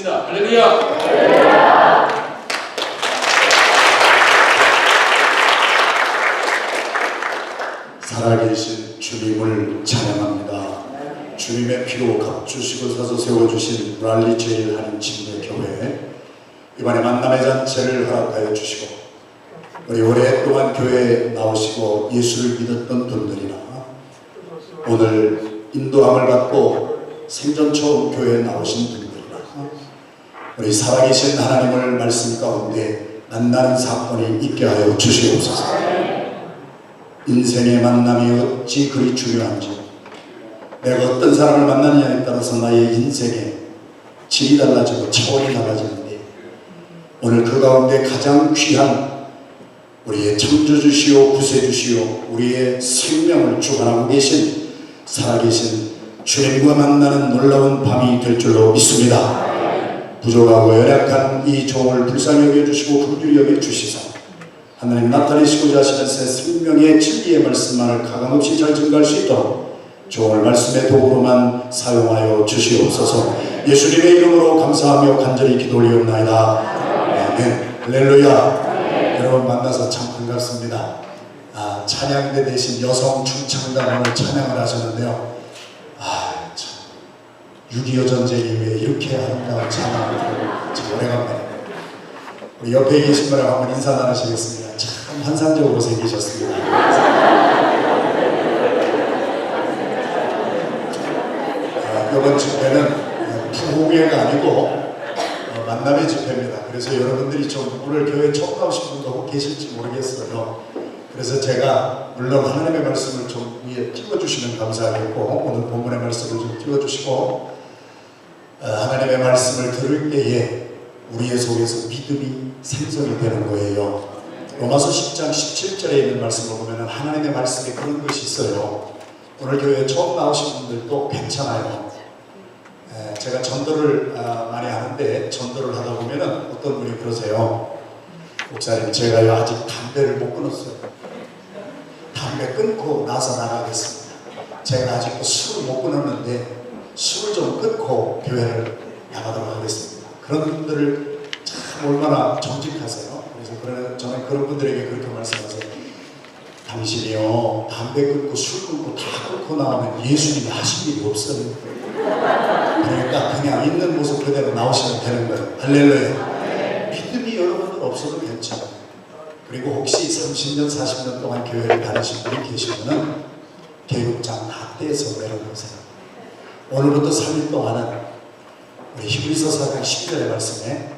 드리겠습니다. 할렐루야! 살아계신 주님을 찬양합니다. 주님의 피로 값주시고 사서 세워주신 랄리 제일 한인 침례교회, 이번에 만남의 잔치를 허락하여 주시고 우리 오랫동안 교회에 나오시고 예수를 믿었던 분들이나 오늘 인도함을 받고 생전 처음 교회에 나오신 분들이나 우리 살아계신 하나님을 말씀 가운데 만나는 사건이 있게 하여 주시옵소서. 인생의 만남이 어찌 그리 중요한지, 내가 어떤 사람을 만나느냐에 따라서 나의 인생의 질이 달라지고 차원이 달라지는데, 오늘 그 가운데 가장 귀한 우리의 창조주시오 구세주시오 우리의 생명을 주관하고 계신 살아계신 주님과 만나는 놀라운 밤이 될 줄로 믿습니다. 부족하고 연약한 이 종을 불쌍히 여겨주시고 긍휼히 여겨주시사 하나님 나타내시고자 하시는 새 생명의 진리의 말씀만을 가감없이 잘 증거할 수 있도록 종을 말씀의 도구로만 사용하여 주시옵소서. 예수님의 이름으로 감사하며 간절히 기도 올리옵나이다. 아멘. 할렐루야. 여러분 만나서 참 반갑습니다. 찬양대 대신 여성 충창단 오늘 찬양을 하셨는데요. 참 6.25 전쟁 이후에 이렇게 아름다운 찬양을 들고 참 오래간만에 우리 옆에 계신 분하고 한번 인사 나누시겠습니다. 참 환상적으로 생기셨습니다. 이번 집회는 부흥회가 아니고 만남의 집회입니다. 그래서 여러분들이 좀 오늘 교회 처음 나오신 분도 계실지 모르겠어요. 그래서 제가 물론 하나님의 말씀을 좀 위에 띄워주시면 감사하겠고, 오늘 본문의 말씀을 좀 띄워주시고, 하나님의 말씀을 들을 때에 우리의 속에서 믿음이 생성이 되는 거예요. 로마서 10장 17절에 있는 말씀을 보면 하나님의 말씀에 그런 것이 있어요. 오늘 교회에 처음 나오신 분들도 괜찮아요. 제가 전도를 많이 하는데, 전도를 하다 보면 어떤 분이 그러세요. 목사님, 제가요 아직 담배를 못 끊었어요. 담배 끊고 나서 나가겠습니다. 제가 아직도 술을 못 끊었는데 술을 좀 끊고 교회를 나가도록 하겠습니다. 그런 분들을 참 얼마나 정직하세요. 그래서 저는 그런 분들에게 그렇게 말씀하세요. 당신이요 담배 끊고 술 끊고 다 끊고 나오면 예수님이 하신 일이 없어요. 그러니까 그냥 있는 모습 그대로 나오시면 되는 거예요. 할렐루야. 믿음이 여러분들 없어도 괜찮아요. 그리고 혹시 30년 40년 동안 교회를 다니신 분이 계시면은 계급장 학대에서 내려놓으세요. 오늘부터 3일 동안은 우리 히브리서 4장 12절의 말씀에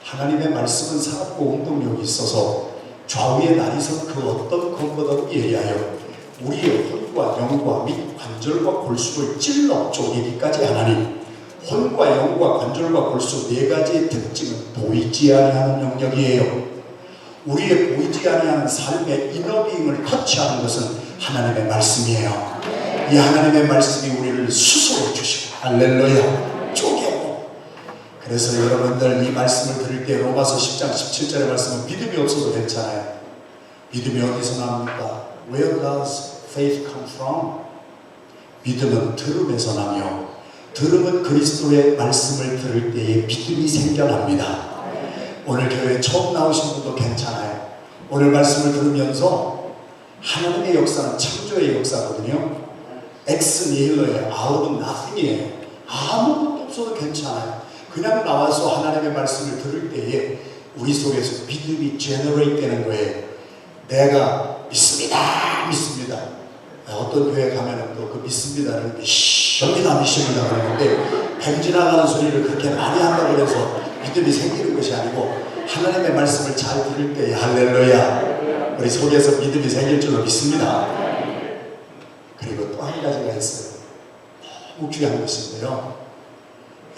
하나님의 말씀은 살았고 운동력이 있어서 좌우에 나뉘선 그 어떤 것보다도 예리하여 우리의 혼과 영과 및 관절과 골수를 찔러 쪼개기까지 하나니, 혼과 영과 관절과 골수 네 가지의 특징은 보이지 아니하는 영역이에요. 우리의 보이지 아니하는 삶의 이너빙을 터치하는 것은 하나님의 말씀이에요. 이 하나님의 말씀이 우리를 수술해 주시고, 할렐루야, 쪼개고. 그래서 여러분들 이 말씀을 들을 때 로마서 10장 17절의 말씀은 믿음이 없어도 괜찮아요. 믿음이 어디서 나옵니까? Where does faith come from? 믿음은 들음에서 나며, 들음은 그리스도의 말씀을 들을 때에 믿음이 생겨납니다. 오늘 교회에 처음 나오신 분도 괜찮아요. 오늘 말씀을 들으면서 하나님의 역사는 창조의 역사거든요. 엑스 니힐러예요. 아웃은 nothing이에요. 아무것도 없어도 괜찮아요. 그냥 나와서 하나님의 말씀을 들을 때에 우리 속에서 믿음이 제너레이트 되는 거예요. 내가 믿습니다. 믿습니다. 어떤 교회 가면은 또 그 믿습니다를 믿습니다. 믿습니다. 그러는데 뱀 지나가는 소리를 그렇게 많이 한다고 해서 믿음이 생기는 것이 아니고 하나님의 말씀을 잘 들을 때에 할렐루야, 우리 속에서 믿음이 생길 줄로 믿습니다. 그리고 또 한 가지가 있어요. 너무 귀한 것인데요.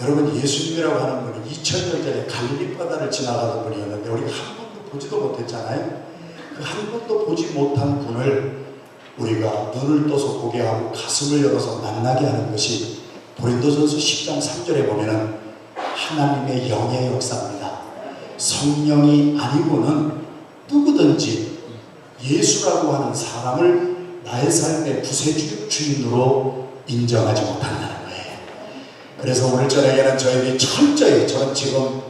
여러분, 예수님이라고 하는 분이 2000년 전에 갈릴리 바다를 지나가던 분이었는데 우리가 한 번도 보지도 못했잖아요. 그 한 번도 보지 못한 분을 우리가 눈을 떠서 보게 하고 가슴을 열어서 만나게 하는 것이 고린도전서 10장 3절에 보면은 하나님의 영의 역사입니다. 성령이 아니고는 누구든지 예수라고 하는 사람을 나의 삶의 구세주인으로 인정하지 못한다는 거예요. 그래서 오늘 저녁에는 저희들이 철저히 저는 지금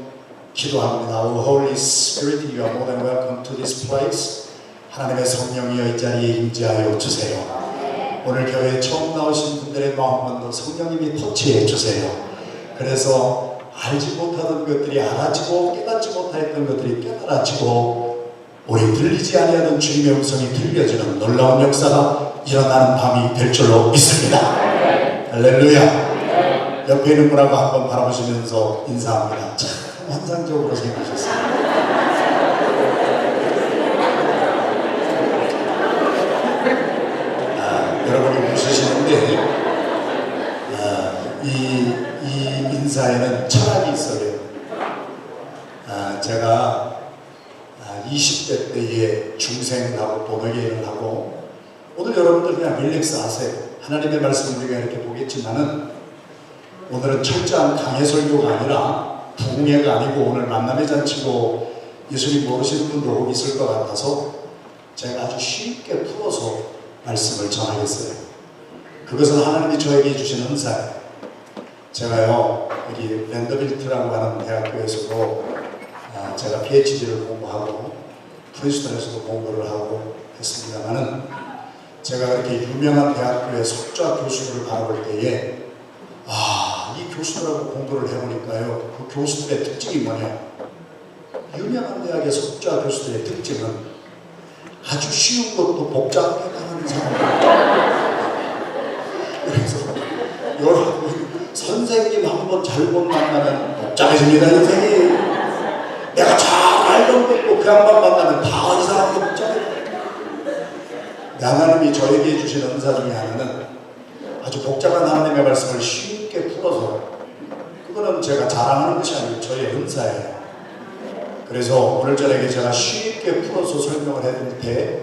기도합니다. O Holy Spirit, you are more than welcome to this place. 하나님의 성령이여 이 자리에 임재하여 주세요. 오늘 교회에 처음 나오신 분들의 마음만도 성령님이 터치해 주세요. 그래서 알지 못하던 것들이 알아지고 깨닫지 못하였던 것들이 깨달아지고 우리 들리지 아니하던 주님의 음성이 들려지는 놀라운 역사가 일어나는 밤이 될 줄로 믿습니다. 할렐루야. 옆에 있는 분하고 한번 바라보시면서 인사합니다. 참 환상적으로 생기셨어요. 여러분이 웃으시는데 이 인사에는 철학이 있어요. 제가 20대 때에 중생을 하고 본어계를 하고 오늘 여러분들 그냥 릴렉스 하세요. 하나님의 말씀을 우리가 이렇게 보겠지만은 오늘은 철저한 강해 설교가 아니라 부흥회가 아니고 오늘 만남의 잔치고 예수님 모르시는 분도 있을 것 같아서 제가 아주 쉽게 풀어서 말씀을 전하겠어요. 그것은 하나님이 저에게 주신 은사예요. 제가요 여기 밴더빌트라고 하는 대학교에서도 제가 PhD를 공부하고 프린스턴에서도 공부를 하고 했습니다만은 제가 그렇게 유명한 대학교의 석좌 교수들을 바라볼 때에 이 교수들하고 공부를 해보니까요 그 교수들의 특징이 뭐냐, 유명한 대학의 석좌 교수들의 특징은 아주 쉬운 것도 복잡하게 하는 사람들. 그래서 여러분 선생님 한번 잘못 만나면 복잡해집니다. 인생이 내가 잘 알던 것도 그 양반 만나면 다 이상하게 복잡해. 하나님이 저에게 주신 은사 중에 하나는 아주 복잡한 하나님의 말씀을 쉽게 풀어서, 그거는 제가 자랑하는 것이 아니고 저의 은사예요. 그래서 오늘 저녁에 제가 쉽게 풀어서 설명을 해드릴 때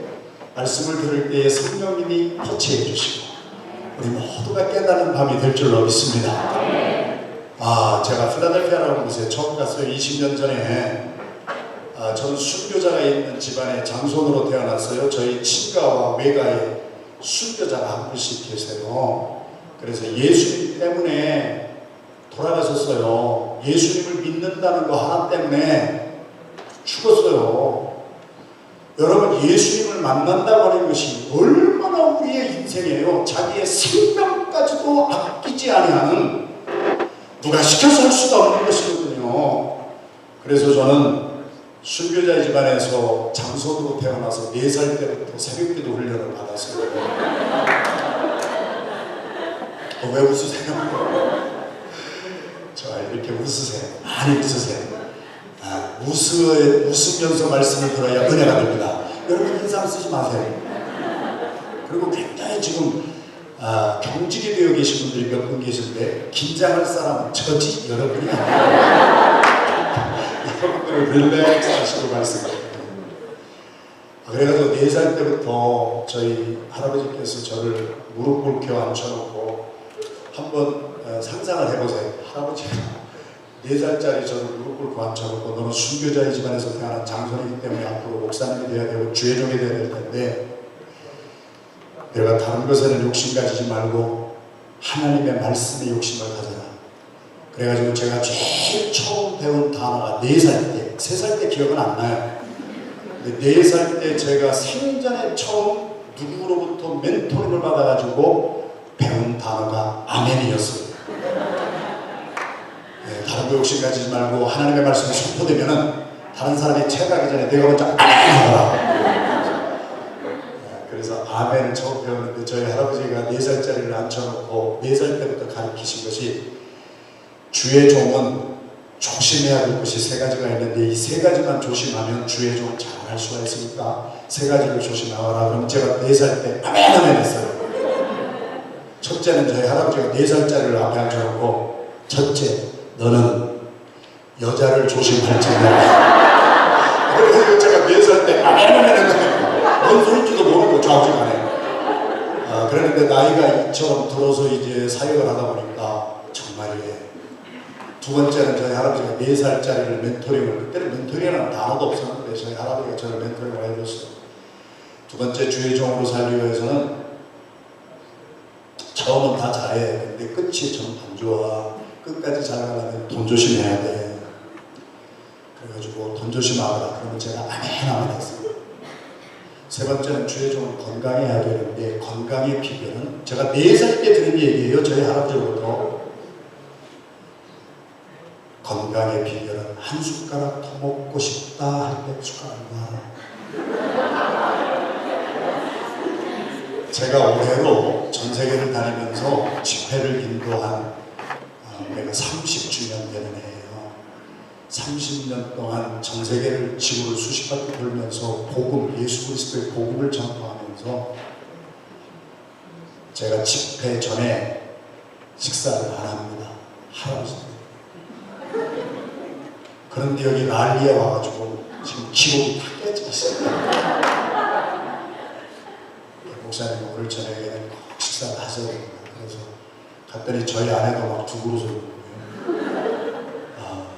말씀을 들을 때에 성령님이 터치해 주시고 우리 모두가 깨닫는 밤이 될 줄로 믿습니다. 제가 필라델피아라는 곳에 처음 갔어요. 20년 전에. 저는 순교자가 있는 집안의 장손으로 태어났어요. 저희 친가와 외가에 순교자가 한 분씩 계세요. 그래서 예수님 때문에 돌아가셨어요. 예수님을 믿는다는 거 하나 때문에 죽었어요. 여러분, 예수님을 만난다고 하는 것이 얼마나 우리의 인생이에요. 자기의 생명까지도 아끼지 아니하는, 누가 시켜서 할 수가 없는 것이거든요. 그래서 저는 순교자의 집안에서 장손으로 태어나서 4살 때부터 새벽기도 훈련을 받았어요. 왜 웃으세요? 저 이렇게 웃으세요. 많이 웃으세요. 웃으면서 말씀을 들어야 은혜가 됩니다. 여러분 인상 쓰지 마세요. 그리고 굉장히 지금 경직이 되어 계신 분들이 몇 분 계신데 긴장할 사람은 저지 여러분이 아니에요. 여러분들은 릴렉스 하시고 말씀드립니다. 그래가지고 4살 때부터 저희 할아버지께서 저를 무릎 꿇겨 앉혀놓고 한번 상상을 해보세요. 할아버지가 4살짜리 저를 무릎 꿇고 앉혀놓고 너는 순교자의 집안에서 태어난 장손이기 때문에 앞으로 목사님이 되어야 되고 주의종이 되어야 될 텐데 내가 다른 것에는 욕심 가지지 말고 하나님의 말씀에 욕심을 가져라. 그래가지고 제가 제일 처음 배운 단어가 4살 때, 3살 때 기억은 안 나요. 근데 4살 때 제가 생전에 처음 누구로부터 멘토링을 받아가지고 배운 단어가 아멘이었어요. 다른 거 욕심 가지지 말고 하나님의 말씀이 선포되면은 다른 사람이 체험하기 전에 내가 먼저 아멘 하라. 그래서 아멘을 처음 배웠는데 저희 할아버지가 4살짜리를 앉혀놓고 4살 때부터 가르치신 것이 주의 종은 조심해야 될 것이 3가지가 있는데 이 3가지만 조심하면 주의 종 잘 할 수가 있으니까 3가지를 조심하라. 그럼 제가 4살 때 아멘 아멘 했어요. 첫째는 저희 할아버지가 4살짜리를 앞에 앉혀놓고 첫째, 너는 여자를 조심할지어다. 그래서 제가 4살 때 아멘 아멘 했거든요. 뭔 소리인지도 모르고 좌우지간에. 그랬는데 나이가 이처럼 들어서 이제 사역을 하다 보니까 정말이에요. 두 번째는 저희 할아버지가 4살짜리를 멘토링을, 그때는 멘토링이라는 단어도 없었는데 저희 할아버지가 저를 멘토링을 해줬어요. 두 번째, 주의 종으로 살기 위해서는 처음은 다 잘해. 근데 끝이 좀 안 좋아. 끝까지 잘 가려면 돈 조심해야 돼. 그래가지고 돈 조심하라. 그러면 제가 아멘 했어요. 세 번째는 주의 종은 건강해야 되는데 건강의 비결은 제가 4살 때 들은 얘기예요. 저희 할아버지로부터. 건강의 비결은 한 숟가락 더 먹고 싶다 할 때 숟가락 놔. 제가 올해로 전 세계를 다니면서 집회를 인도한 내가 30주년 되는 해예요. 30년 동안 전 세계를 지구를 수십 바퀴 돌면서 복음, 예수 그리스도의 복음을 전파하면서 제가 집회 전에 식사를 안 합니다. 할아버지. 그런데 여기 난리에 와가지고 지금 기록이 다 깨져 있어요. 목사님 오늘 저녁에는 꼭 식사를 하셔야 됩니다. 그래서 갔더니 저희 아내도 막 두 그릇을 먹고요.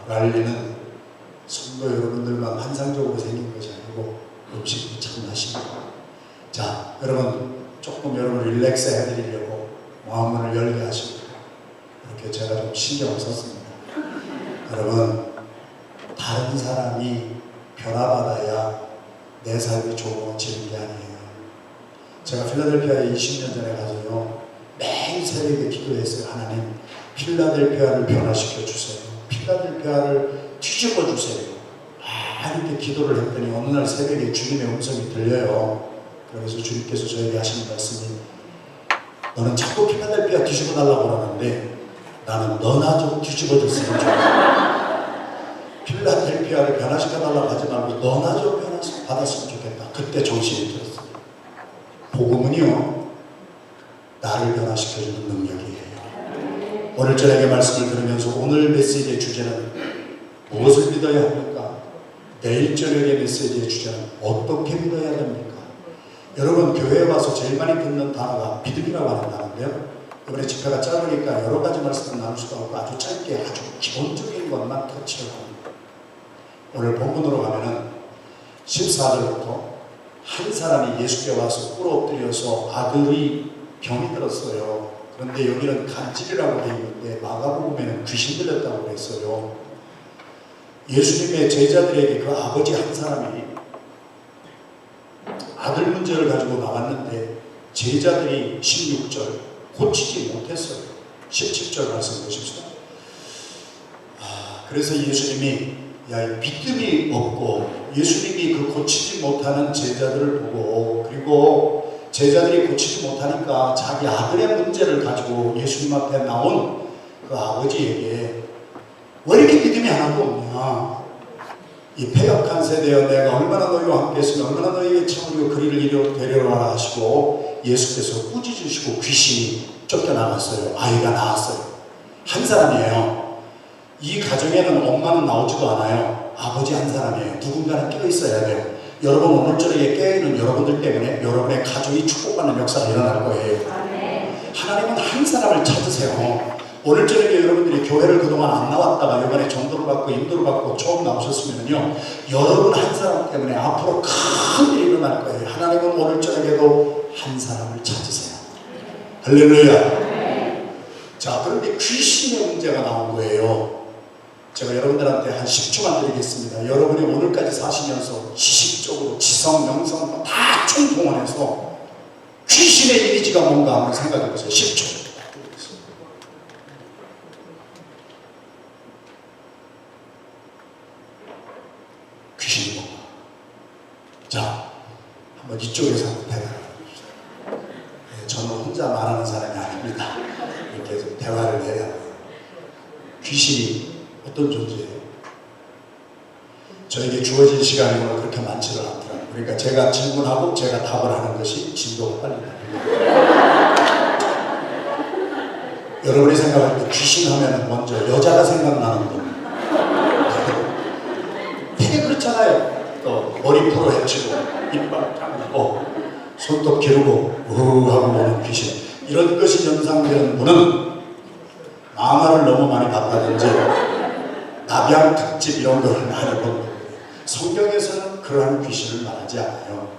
랄리는 성도 여러분들만 환상적으로 생긴 것이 아니고 음식도 참 맛있고. 자, 여러분 조금 여러분 릴렉스 해드리려고 마음문을 열게 하시고 이렇게 제가 좀 신경을 썼습니다. 여러분 다른 사람이 변화받아야 내 삶이 좋아지는 게 아니에요. 제가 필라델피아에 20년 전에 가서요 매일 새벽에 기도했어요. 하나님 필라델피아를 변화시켜 주세요. 필라델피아를 뒤집어 주세요. 이렇게 기도를 했더니 어느 날 새벽에 주님의 음성이 들려요. 그래서 주님께서 저에게 하시는 말씀이 너는 자꾸 필라델피아 뒤집어 달라고 그러는데 나는 너나 좀 뒤집어 줬으면 좋겠다. 필라델피아를 변화시켜 달라고 하지 말고 너나 좀 받았으면 좋겠다. 그때 정신이 들었어요. 복음은요 나를 변화시켜주는 능력이에요. 오늘 저녁에 말씀을 들으면서 오늘 메시지의 주제는 무엇을 믿어야 합니까? 내일 저녁의 메시지의 주제는 어떻게 믿어야 됩니까? 여러분 교회에 와서 제일 많이 듣는 단어가 믿음이라고 하는 단어인데요. 이번에 집회가 짧으니까 여러 가지 말씀을 나눌 수도 없고 아주 짧게 아주 기본적인 것만 터치를 합니다. 오늘 본문으로 가면은 14절부터 한 사람이 예수께 와서 꿇어엎드려서 아들이 병이 들었어요. 그런데 여기는 간질이라고 되어 있는데 마가복음에는 귀신 들렸다고 그랬어요. 예수님의 제자들에게 그 아버지 한 사람이 아들 문제를 가지고 나왔는데 제자들이 16절 고치지 못했어요. 17절 말씀 보십시다. 그래서 예수님이 믿음이 없고 예수님이 그 고치지 못하는 제자들을 보고 그리고 제자들이 고치지 못하니까 자기 아들의 문제를 가지고 예수님 앞에 나온 그 아버지에게 왜 이렇게 믿음이 하나도 없냐. 이 패역한 세대여 내가 얼마나 너희와 함께 했으면 얼마나 너희에게 참으려 그리를 이리로 데려와라 하시고 예수께서 꾸짖으시고 귀신이 쫓겨나갔어요. 아이가 나왔어요. 한 사람이에요. 이 가정에는 엄마는 나오지도 않아요. 아버지 한 사람이에요. 누군가는 껴있어야 돼요. 여러분 오늘 저녁에 깨어있는 여러분들 때문에 여러분의 가족이 축복받는 역사가 일어날 거예요. 하나님은 한 사람을 찾으세요. 오늘 저녁에 여러분들이 교회를 그동안 안 나왔다가 이번에 전도를 받고 인도를 받고 처음 나오셨으면요 여러분 한 사람 때문에 앞으로 큰 일이 일어날 거예요. 하나님은 오늘 저녁에도 한 사람을 찾으세요. 할렐루야. 자, 그런데 귀신의 문제가 나온 거예요. 제가 여러분들한테 한 10초만 드리겠습니다. 여러분이 오늘까지 사시면서 지식적으로 지성, 명성 다 총동원해서 귀신의 이미지가 뭔가 한번 생각해 보세요. 10초. 귀신이 뭔가. 자, 한번 이쪽에서 한번 대화를 해봅시다. 저는 혼자 말하는 사람이 아닙니다. 이렇게 좀 대화를 해야 해요. 귀신이 어떤 존재예요? 저에게 주어진 시간이 오늘 그렇게 많지는 않더라고요. 그러니까 제가 질문하고 제가 답을 하는 것이 진도가 빨리 나옵니다. 여러분이 생각할 때 귀신 하면 먼저 여자가 생각나는 분. 되게 그렇잖아요. 또 머리 풀어 헤치고 이빨 닦고 손톱 기르고 하고 오는 귀신. 이런 것이 연상되는 분은 만화를 너무 많이 봤다든지 낙양 특집 이런 걸 많이 본 성경에서는 그러한 귀신을 말하지 않아요.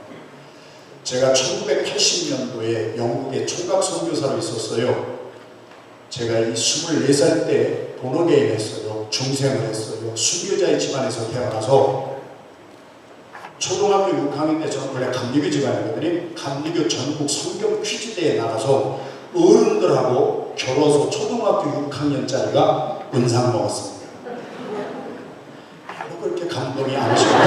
제가 1980년도에 영국에 총각 선교사로 있었어요. 제가 이 24살 때 본어개인 했어요. 중생을 했어요. 순교자의 집안에서 태어나서 초등학교 6학년 때 저는 원래 감리교 집안이거든요. 감리교 전국 성경 퀴즈대회에 나가서 어른들하고 겨뤄서 초등학교 6학년짜리가 은상 먹었습니다. 그렇게 감동이 안 오시거든요.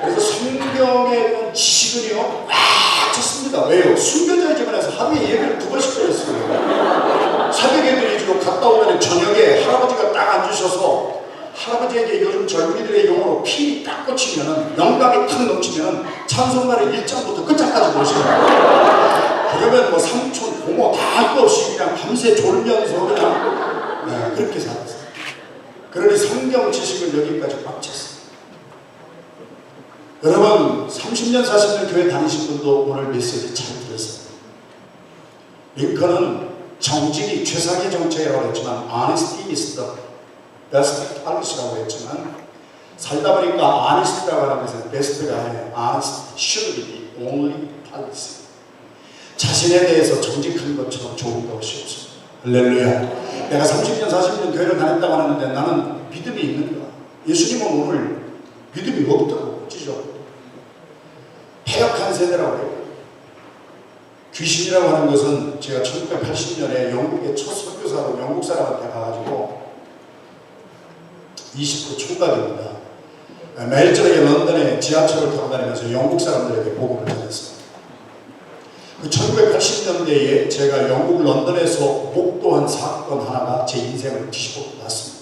그래서 성경에 대한 지식은요 꽉 찼습니다. 왜요? 순교자의 집안에서 하루에 예배를 2번씩 드렸어요. 새벽에 드리고 갔다 오면 저녁에 할아버지가 딱 앉으셔서 할아버지에게 요즘 젊은이들의 용어로 피 딱 꽂히면은 영감이 탁 넘치면은 찬송가를 1장부터 끝장까지 보시더라고요. 그러면 뭐 삼촌, 고모 다 할 거 없이 그냥 밤새 졸면서 그냥 그렇게 살았어요. 그러니 성경 지식을 여기까지 꽉 찼어요. 여러분 30년 40년 교회 다니신 분도 오늘 메시지 잘 들었어요. 링컨은 정직이 최상의 정책이라고 했지만 honesty is the best policy라고 했지만 살다 보니까 honest라고 하는 것은 best가 아니에요. honesty should be the only policy. 자신에 대해서 정직한 것처럼 좋은 것이 없습니다. 할렐루야. 내가 30년 40년 교회를 다녔다고 하는데 나는 믿음이 있는가? 예수님은 오늘 믿음이 없다고 찢어. 폐역한 세대라고 해요. 귀신이라고 하는 것은 제가 1980년에 영국의 첫 선교사로 영국 사람한테 가가지고 20대 총각입니다. 매일 저녁에 런던에 지하철을 타고 다니면서 영국 사람들에게 복음을 전했어요. 그 1980년대에 제가 영국 런던에서 목도한 사건 하나가 제 인생을 뒤집어 놨습니다.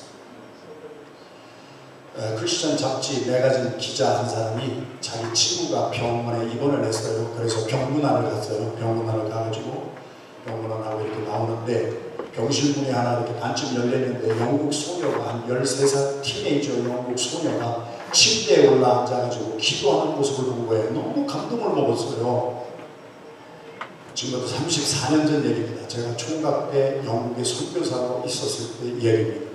크리스천 잡지 매거진 기자 한 사람이 자기 친구가 병원에 입원을 했어요. 그래서 병문안을 갔어요. 병문안을 가가지고 병문안하고 이렇게 나오는데 병실 문이 하나 이렇게 반쯤 열렸는데 영국 소녀가 한 13살 티네이저 영국 소녀가 침대에 올라앉아가지고 기도하는 모습을 본 거예요. 너무 감동을 먹었어요. 지금부터 34년 전 얘기입니다. 제가 총각 때 영국에 선교사로 있었을 때 얘기입니다.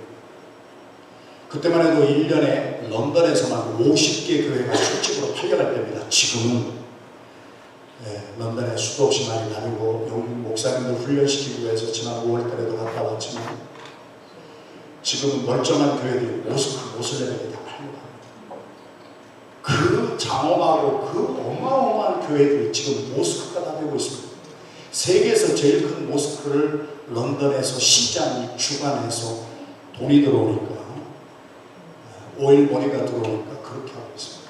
그때만 해도 1년에 런던에서만 50개 교회가 술집으로 팔려갈 때입니다. 지금은 런던에 수도 없이 많이 다니고 영국 목사님들 훈련시키고 해서 지난 5월달에도 갔다 왔지만 지금은 멀쩡한 교회들이 모스크, 모슬렘에게 다 팔려갑니다. 그 장엄하고 그 어마어마한 교회들이 지금 모스크가 다 되고 있습니다. 세계에서 제일 큰 모스크를 런던에서 시장이 주관해서 돈이 들어오니까 오일 머니가 들어오니까 그렇게 하고 있습니다.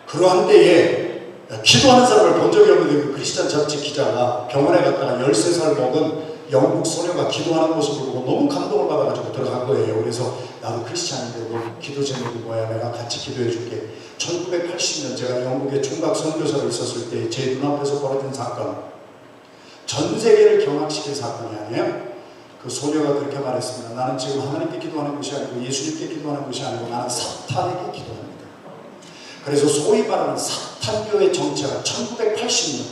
그러한 때에 기도하는 사람을 본 적이 없는데 그 크리스찬 잡지 기자가 병원에 갔다가 13살 먹은 영국 소녀가 기도하는 모습을 보고 너무 감동을 받아가지고 들어간 거예요. 그래서 나도 크리스찬인데 너 기도 제목이 뭐야? 내가 같이 기도해 줄게. 1980년 제가 영국에 총각 선교사로 있었을 때 제 눈앞에서 벌어진 사건, 전 세계를 경악시킨 사건이 아니에요. 그 소녀가 그렇게 말했습니다. 나는 지금 하나님께 기도하는 것이 아니고 예수님께 기도하는 것이 아니고 나는 사탄에게 기도합니다. 그래서 소위 말하는 사탄교의 정체가 1980년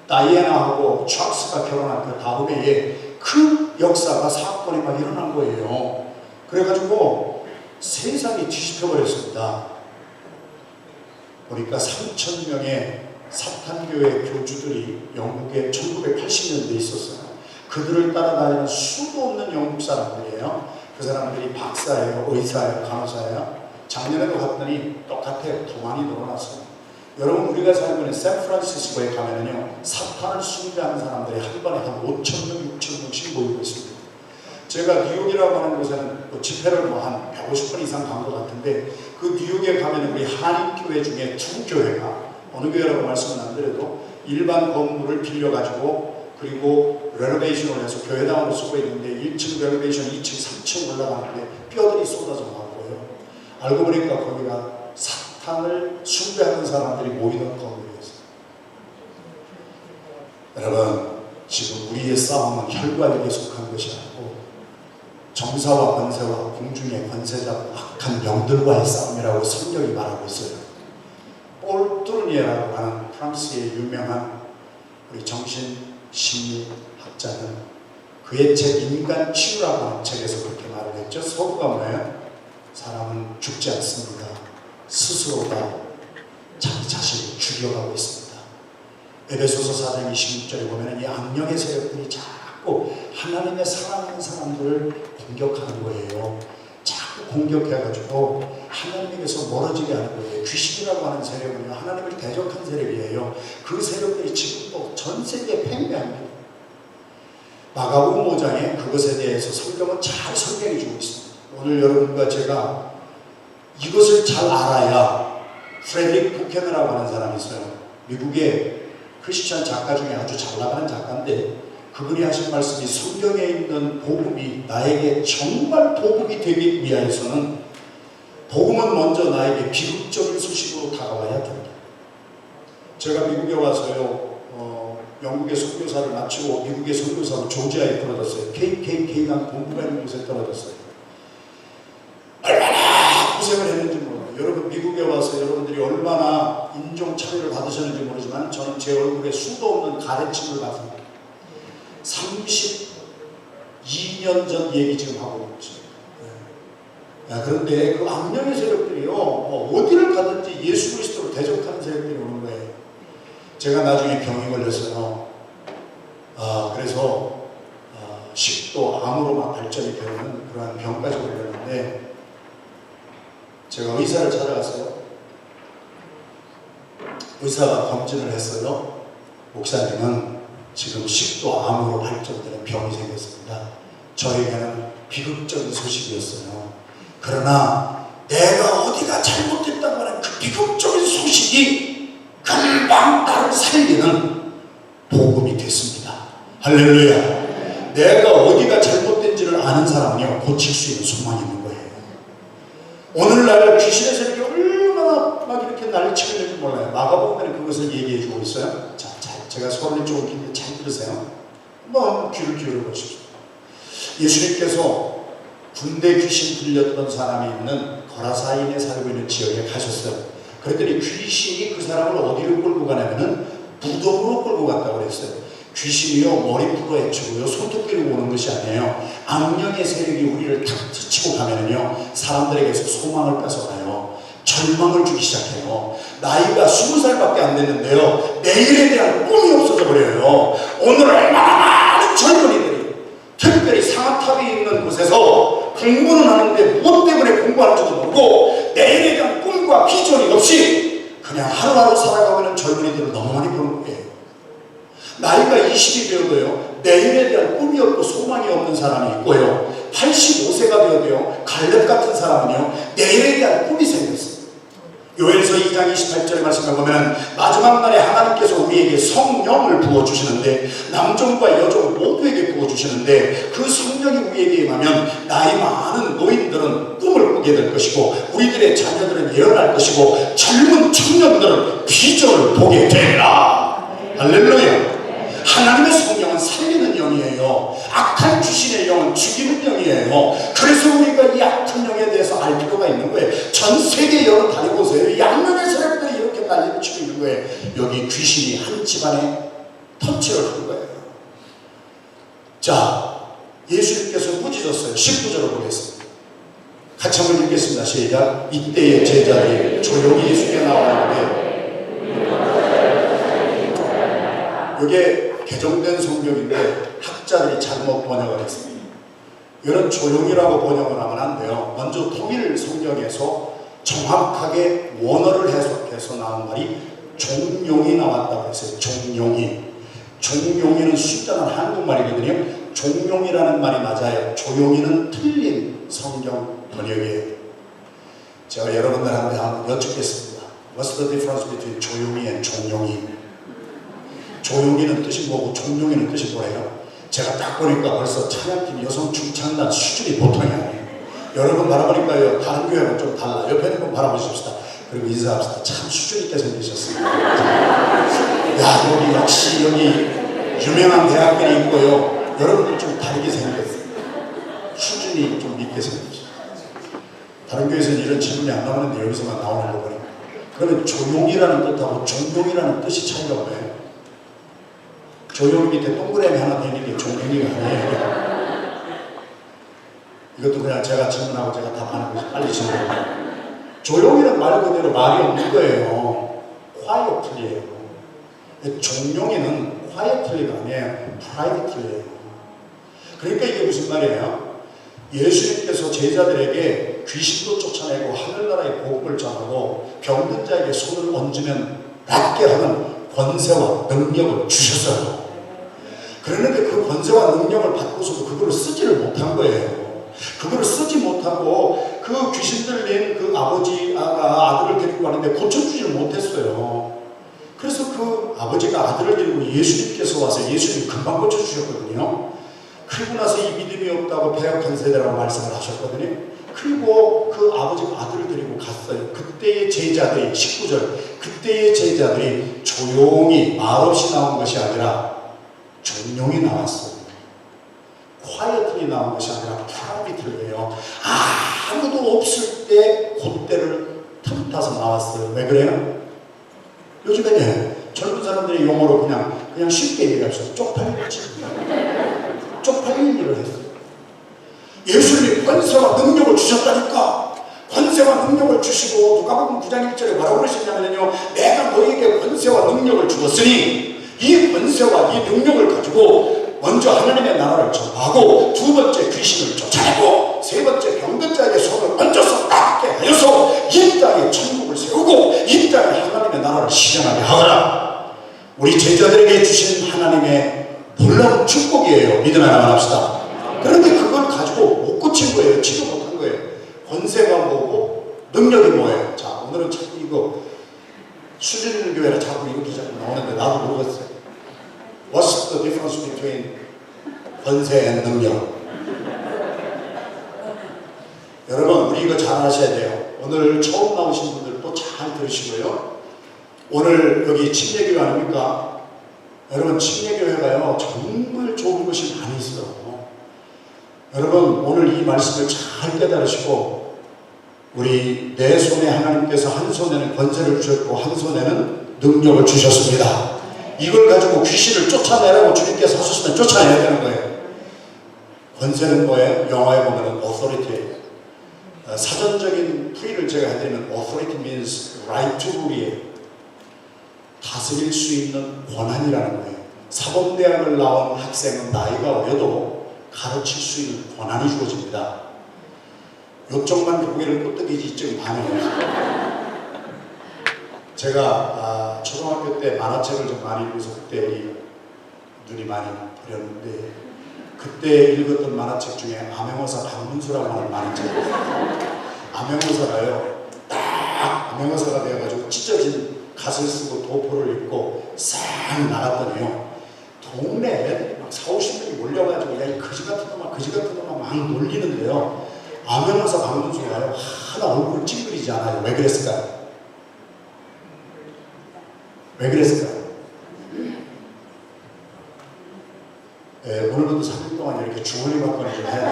다이애나하고 찰스가 결혼한 그 다음 해에 그 역사가 사건이 막 일어난 거예요. 그래가지고 세상이 뒤집혀버렸습니다. 보니까 3,000명의 사탄교회 교주들이 영국에 1980년대에 있었어요. 그들을 따라다니는 수도 없는 영국 사람들이에요. 그 사람들이 박사예요, 의사예요, 간호사예요. 작년에도 갔더니 똑같아요. 더 많이 늘어났어요. 여러분 우리가 살고 있는 샌프란시스코에 가면은요 사탄을 숭배하는 사람들이 한 번에 한 5,000명, 6,000명씩 모이고 있습니다. 제가 뉴욕이라고 하는 곳에는 또 집회를 뭐 한 150번 이상 간 것 같은데 그 뉴욕에 가면은 우리 한인교회 중에 두 교회가 어느 교회라고 말씀은 안 드려도 일반 건물을 빌려가지고 그리고 레노베이션을 해서 교회당으로 쓰고 있는데 1층 레노베이션, 2층, 3층 올라가는데 뼈들이 쏟아져 나오고요. 알고 보니까 거기가 사탄을 숭배하는 사람들이 모이던 건물이었어요. 여러분 지금 우리의 싸움은 혈과육에 속한 것이 아니고 정사와 권세와 공중의 권세자고 악한 영들과의 싸움이라고 성경이 말하고 있어요. 폴 뚜르니에라고 하는 프랑스의 유명한 우리 정신심리학자는 그의 책 인간 치유라고 하는 책에서 그렇게 말을 했죠. 서구가 뭐예요? 사람은 죽지 않습니다. 스스로가 자기 자신을 죽여가고 있습니다. 에베소서 4장 26절에 보면 이 악령의 세력들이 자꾸 자꾸 하나님의 사랑하는 사람들을 공격하는 거예요. 자꾸 공격해가지고 하나님에게서 멀어지게 하는 거예요. 귀신이라고 하는 세력은요, 하나님을 대적한 세력이에요. 그 세력들이 지금도 전 세계에 팽배합니다. 마가복음 5장에 그것에 대해서 성경은 잘 설명해 주고 있습니다. 오늘 여러분과 제가 이것을 잘 알아야, 프레드릭 부캐너라고 하는 사람이 있어요. 미국의 크리스천 작가 중에 아주 잘 나가는 작가인데, 그분이 하신 말씀이, 성경에 있는 복음이 나에게 정말 복음이 되기 위하여서는 복음은 먼저 나에게 비극적인 소식으로 다가와야 된다. 제가 미국에 와서요, 영국의 선교사를 마치고 미국의 선교사로 조지아에 떨어졌어요. KKK가 본부가 있는 곳에 떨어졌어요. 얼마나 고생을 했는지 모르겠어요. 여러분, 미국에 와서 여러분들이 얼마나 인종차별을 받으셨는지 모르지만 저는 제 얼굴에 수도 없는 가래침을 받습니다. 32년 전 얘기 지금 하고 있죠. 그런데 그 악령의 세력들이요, 어디를 가든지 예수 그리스도를 대적하는 세력들이 오는 거예요. 제가 나중에 병이 걸렸어요. 그래서 식도 암으로 막 발전이 되는 그러한 병까지 걸렸는데, 제가 의사를 찾아갔어요. 의사가 검진을 했어요. 목사님은 지금 식도 암으로 발전되는 병이 생겼습니다. 저에게는 비극적인 소식이었어요. 그러나 내가 어디가 잘못됐다고 하는 그 비극적인 소식이 금방 나를 살리는 복음이 됐습니다. 할렐루야. 내가 어디가 잘못된지를 아는 사람은요, 고칠 수 있는 소망이 있는 거예요. 오늘날 귀신의 세력이 얼마나 막 이렇게 난리치고 있는지 몰라요. 마가복음에 그것을 얘기해 주고 있어요. 자, 제가 서론이 조금 긴데 잘 들으세요. 한번 귀를 기울여 보십시오. 예수님께서 군대 귀신 들렸던 사람이 있는 거라사인에 살고 있는 지역에 가셨어요. 그랬더니 귀신이 그 사람을 어디로 끌고 가냐면은 무덤으로 끌고 갔다고 그랬어요. 귀신이요, 머리 풀어 헤치고요, 손톱끼리 오는 것이 아니에요. 악령의 세력이 우리를 탁 치고 가면은요, 사람들에게서 소망을 뺏어가요. 절망을 주기 시작해요. 나이가 20살밖에 안 됐는데요, 내일에 대한 꿈이 없어져 버려요. 오늘 얼마나 많은 젊은이들이 특별히 상아탑이 있는 곳에서 공부는 하는데 무엇 때문에 공부하는지도 모르고 내일에 대한 꿈과 비전이 없이 그냥 하루하루 살아가고 있는 젊은이들을 너무 많이 보는 거예요. 나이가 20이 되어도요, 내일에 대한 꿈이 없고 소망이 없는 사람이 있고요, 85세가 되어도요, 갈렙 같은 사람은요, 내일에 대한 꿈이 생겼어요. 요엘서 2장 28절 말씀을 보면, 마지막 날에 하나님께서 우리에게 성령을 부어주시는데, 남종과 여종 모두에게 부어주시는데, 그 성령이 우리에게 임하면 나이 많은 노인들은 꿈을 꾸게 될 것이고, 우리들의 자녀들은 예언할 것이고, 젊은 청년들은 비전을 보게 되리라. 할렐루야. 하나님의 성령은 살리는 영이에요. 악한 귀신의 영은 죽이는 영이에요. 그래서 우리가 이 악한 영에 대해서 알 필요가 있는 거예요. 전 세계 여러 다니보세요. 이 악령의 세력들이 이렇게 난리를 치고 있는 거예요. 여기 귀신이 한 집안에 터치를 한 거예요. 자, 예수님께서 꾸짖었어요. 19절을 보겠습니다. 같이 한번 읽겠습니다. 시작. 이때의 제자들이 조용히 예수께 나왔는데, 이게 개정된 성경인데 학자들이 잘못 번역을 했습니다. 이런 조용이라고 번역을 하면 안 돼요. 먼저 통일 성경에서 정확하게 원어를 해석해서 나온 말이 종용이 나왔다고 했어요. 종용이. 종용이는 숫자는 한국말이거든요. 종용이라는 말이 맞아요. 조용이는 틀린 성경 번역이에요. 제가 여러분들한테 한번 여쭙겠습니다. What's the difference between 조용이 and 종용이? 조용히는 뜻이 뭐고 종용이는 뜻이 뭐예요? 제가 딱 보니까 벌써 찬양팀 여성 중창단 수준이 보통이 아니에요. 여러분 바라보니까요, 다른 교회는 좀 달라. 옆에 있는 분 바라보십시다. 그리고 인사합시다. 참 수준 있게 생기셨어요. 야, 여기 역시 여기 유명한 대학들이 있고요, 여러분들 좀 다르게 생겼어요. 수준이 좀 있게 생겼어요. 다른 교회에서는 이런 질문이 안 나오는데 여기서만 나오는 거 보니까. 그러면 조용이라는 뜻하고 종용이라는 뜻이 차이가 뭐예요? 조용 밑에 동그라미 하나 되는 게 종용이가 아니에요. 이것도 그냥 제가 질문하고 제가 답하는 거지. 빨리 질문해요. 조용이는 말 그대로 말이 없는 거예요. quietly예요. 종용이는 quietly가 아니에요. privately예요. 그러니까 이게 무슨 말이에요? 예수님께서 제자들에게 귀신도 쫓아내고 하늘나라의 복음을 전하고 병든 자에게 손을 얹으면 낫게 하는 권세와 능력을 주셨어요. 그런데 그 권세와 능력을 받고서도 그걸 쓰지를 못한 거예요. 그걸 쓰지 못하고 그 귀신 들린 그 아버지가 아들을 데리고 왔는데 고쳐주지를 못했어요. 그래서 그 아버지가 아들을 데리고 예수님께서 와서 예수님이 금방 고쳐주셨거든요. 그리고 나서 이 믿음이 없다고 패역한 세대라고 말씀을 하셨거든요. 그리고 그 아버지가 아들을 데리고 갔어요. 그때의 제자들이 19절 그때의 제자들이 조용히 말없이 나온 것이 아니라 종용이 나왔어요. quietly 나온 것이 아니라 privately예요. 아무도 없을 때 그때를 틈타서 나왔어요. 왜 그래요? 요즘에 젊은 사람들의 용어로 그냥 쉽게 얘기합시다. 쪽팔린 일을 했어요. 예수님이 권세와 능력을 주셨다니까. 권세와 능력을 주시고 누가복음 9장 1절에 뭐라고 그러시냐면요, 내가 너에게 권세와 능력을 주었으니 이 권세와 이 능력을 가지고 먼저 하나님의 나라를 전파하고 두 번째 귀신을 쫓아내고 세 번째 병든 자에게 손을 얹어서 낫게 하여서 이 땅에 천국을 세우고 이 땅에 하나님의 나라를 실현하게 하거라. 우리 제자들에게 주신 하나님의 놀라운 축복이에요. 믿음 하나만 합시다. 그런데 그걸 가지고 못 고친 거예요. 치료 못한 거예요. 권세가 뭐고 능력이 뭐예요? 자, 오늘은 자꾸 이거 수준 있는 교회라 자꾸 이렇게 자꾸 나오는데 나도 모르겠어요. What's the difference between 권세 and 능력? 여러분, 우리 이거 잘 아셔야 돼요. 오늘 처음 나오신 분들도 잘 들으시고요. 오늘 여기 침례교회 아닙니까? 여러분, 침례교회가요 정말 좋은 것이 많이 있어요. 여러분, 오늘 이 말씀을 잘 깨달으시고, 우리 내 손에 하나님께서 한 손에는 권세를 주셨고 한 손에는 능력을 주셨습니다. 이걸 가지고 귀신을 쫓아내라고 주님께서 하셨으면 쫓아내야 되는 거예요. 권세는 뭐예요? 영어에 보면 authority예요. 사전적인 풀이를 제가 해드리면 authority means right to rule이에요. 다스릴 수 있는 권한이라는 거예요. 사범대학을 나온 학생은 나이가 어려도 가르칠 수 있는 권한이 주어집니다. 요쪽만 고개를 끄덕이지 이쪽은 반응이 제가 초등학교 때 만화책을 좀 많이 읽어서 그때 눈이 많이 버렸는데, 그때 읽었던 만화책 중에 암행어사 박문수라고 하는 만화책이 있어요. 암행어사가요, 딱 암행어사가 되어가지고 찢어진 갓을 쓰고 도포를 입고 싹 나갔더니요, 동네에 막 40~50명이 몰려가지고 야, 이 거지 같은 놈아 막 놀리는데요, 암행어사 박문수가요 하나 얼굴 찡그리지 않아요. 왜 그랬을까요? 왜 그랬을까요? 오늘부터 3일 동안 이렇게 주머니 받거나 좀 해야 돼요.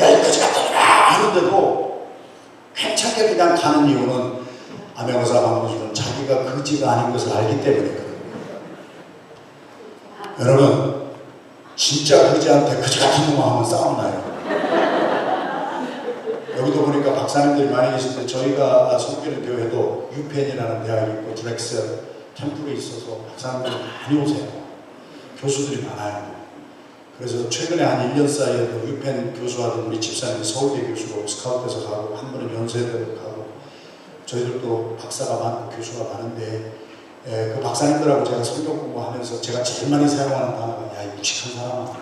야, 이 거지 같은 놈아 하는데도 괜찮게 그냥 가는 이유는 암행어사 박문수는 자기가 거지가 아닌 것을 알기 때문에 그래요. 여러분, 진짜 거지한테 거지 같은 놈아 하면 싸움 나요. 여기도 보니까 박사님들이 많이 계신데, 저희가 섬기는 교회도 유펜이라는 대학이 있고 드렉셀 템플이 있어서 박사님들이 많이 오세요. 교수들이 많아요. 그래서 최근에 한 1년 사이에도 유펜 교수하던 우리 집사님이 서울대 교수로 스카우트해서 가고, 한 분은 연세대로 가고, 저희들도 박사가 많고 교수가 많은데, 그 박사님들하고 제가 성경 공부하면서 제가 제일 많이 사용하는 단어가 야, 이 무식한 사람아.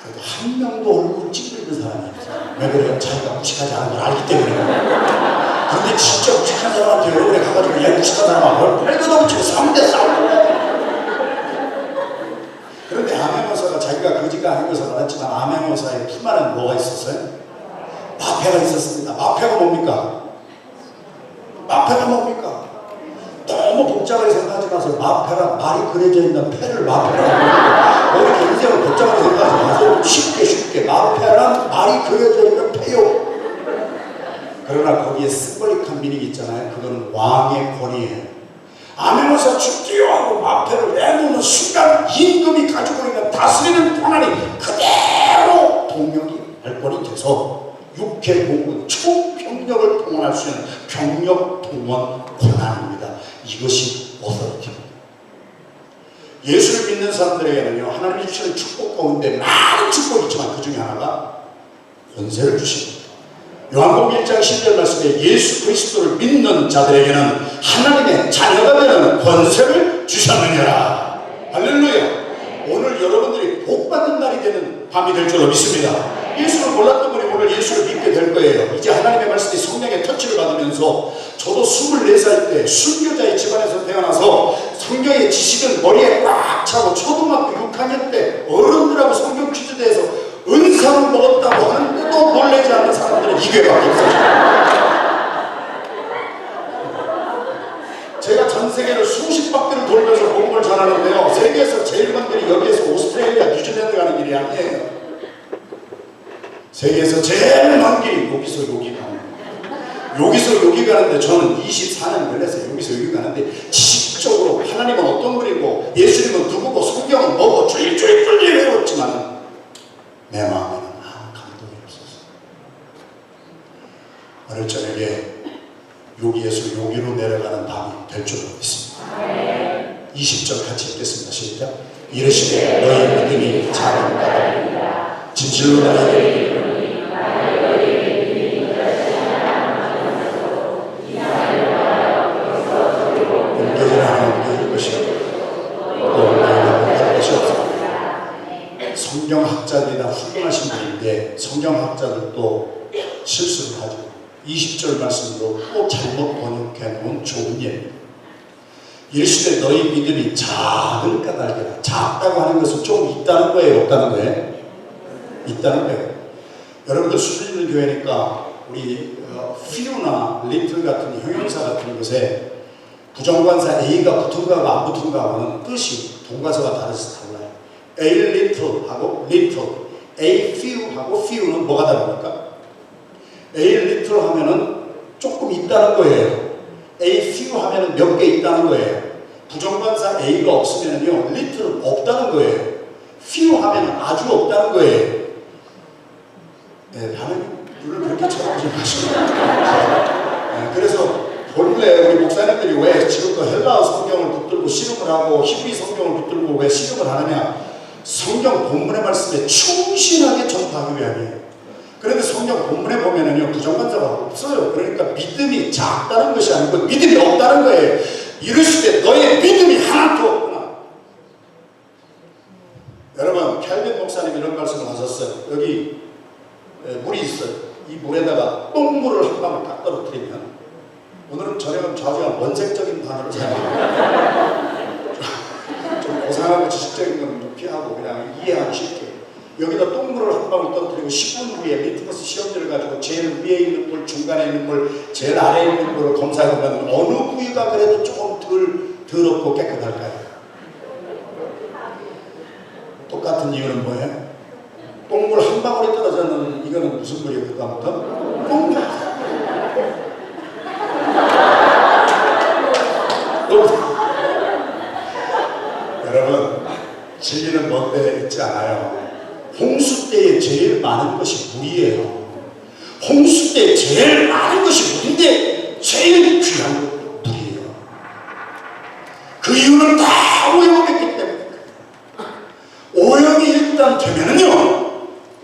그래도 한 명도 얼굴을 찌푸리는 사람이 없어요. 왜 그래요? 자기가 무식하지 않은 걸 알기 때문에. 그런데 진짜 무식한 사람한테 여러분이 가가지고 야, 무식한 사람아, 뭘 빨간다고 싸우는데 싸우고. 그런데 암행어사가 자기가 거지가 아닌 것을 알았지만 암행어사의 품 안에 뭐가 있었어요? 마패가 있었습니다. 마패가 뭡니까? 마패가 뭡니까? 너무 복잡하게 생각하지 마세요. 마패란 말이 그려져 있는 패를 마패라고. 이렇게 인생을 복잡하게 생각하지 마세요. 쉽게 마패란 말이 그려져 있는 패요. 그러나 거기에 심볼릭한 미닝이 있잖아요. 그거는 왕의 권위예요. 암행어사 죽기요 하고 마패를 내놓는 순간 임금이 가지고 있는 다스리는 권한이 그대로 동력이 발권이 돼서 육해 공군 총병력을 동원할 수 있는 병력 동원 권한입니다. 이것이 어서리티입니다. 예수를 믿는 사람들에게는요, 하나님이 주시는 축복 가운데 많은 축복이 있지만 그 중에 하나가 권세를 주십니다. 요한복음 1장 10절 말씀에 예수 그리스도를 믿는 자들에게는 하나님의 자녀가 되는 권세를 주셨느니라. 할렐루야. 오늘 여러분들이 복받는 날이 되는 밤이 될 줄로 믿습니다. 예수를 몰랐던 분이 오늘 예수를 믿게 될 거예요. 이제 하나님의 말씀이 성령의 터치를 받으면서 저도 24살 때 순교자의 집안에서 태어나서 성경의 지식은 머리에 꽉 차고 초등학교 6학년 때 어른들하고 성경 퀴즈대에서 은사를 먹었다고 하는데도 놀라지 않는 사람들은 이 교회밖에 없어요. 제가 전 세계를 수십 바퀴를 돌면서 복음을 전하는데요, 세계에서 제일 먼 길이 여기에서 오스트레일리아, 뉴질랜드 가는 길이 아니에요. 세계에서 제일 먼 길이 여기서 여기 가는 거예요. 여기서 여기 가는데 저는 24년 걸려서 여기서 여기 가는데 지식적으로 하나님은 어떤 분이고 예수님은 누구고 성경은 뭐고 쫄쫄쫄쫄 외웠지만 내 마음에는 아무 감동이 없었어요. 오늘 저녁에 여기에서 여기로 내려가는 밤이 될 줄로 믿습니다. 20절 같이 읽겠습니다. 시작. 이르시되 너희 믿음이 작은 까닭이라 진실로 너희에게 성경학자들이나 훌륭하신 분인데 성경학자들도 실수를 하죠. 20절 말씀으로 또 잘못 번역해 놓은 좋은 예입니다. 이르시되 너희 믿음이 작은 까닭이라. 작다고 하는 것은 좀 있다는 거예요, 없다는 거예요? 있다는 거예요. 여러분들 수준 있는 교회니까 우리 few나 little 같은 형용사 같은 것에 부정관사 A가 붙은가하고 안 붙은가하고는 뜻이 동사가 다르서 달라요. A little 하고 little, A few 하고 few는 뭐가 다릅니까? A little 하면은 조금 있다는 거예요. A few 하면은 몇 개 있다는 거예요. 부정관사 A가 없으면은요, little은 없다는 거예요. few 하면은 아주 없다는 거예요. 네, 하나님을 그렇게 쳐다보지 마시고. 네, 그래서 본래 우리 목사님들이 왜 지금도 헬라어 성경을 붙들고 씨름을 하고 히브리 성경을 붙들고 왜 씨름을 하느냐? 성경 본문의 말씀에 충실하게 전파하기 위함이에요. 그런데 성경 본문에 보면은요, 부정관사가 없어요. 그러니까 믿음이 작다는 것이 아니고 믿음이 없다는 거예요. 이르시되 너의 믿음이 하나도 없구나. 여러분, 켈빈 목사님 이런 말씀을 하셨어요. 여기 물이 있어요. 이 물에다가 똥물을 한 방울 딱 떨어뜨리면, 오늘은 저녁은 좌우한 원색적인 단어를 사용합니다. 좀 고상하고 지식적인 건 좀 피하고 그냥 이해하기 쉽게. 여기다 똥물을 한 방울 떨어뜨리고 10분 후에 리트머스 시험지를 가지고 제일 위에 있는 물, 중간에 있는 물, 제일 아래에 있는 물을 검사해보면 어느 부위가 그래도 조금 더럽고 깨끗할까요? 똑같은 이유는 뭐예요? 똥물 한 방울이 떨어졌는 이거는 무슨 물이에요? 그다음부터? 똥물. 여러분, 진리는 먼 데 있지 않아요. 홍수 때에 제일 많은 것이 물이에요. 홍수 때에 제일 많은 것이 물인데 제일 귀한 것도 물이에요. 그 이유는 다 오염했기 때문에. 오염이 일단 되면은요,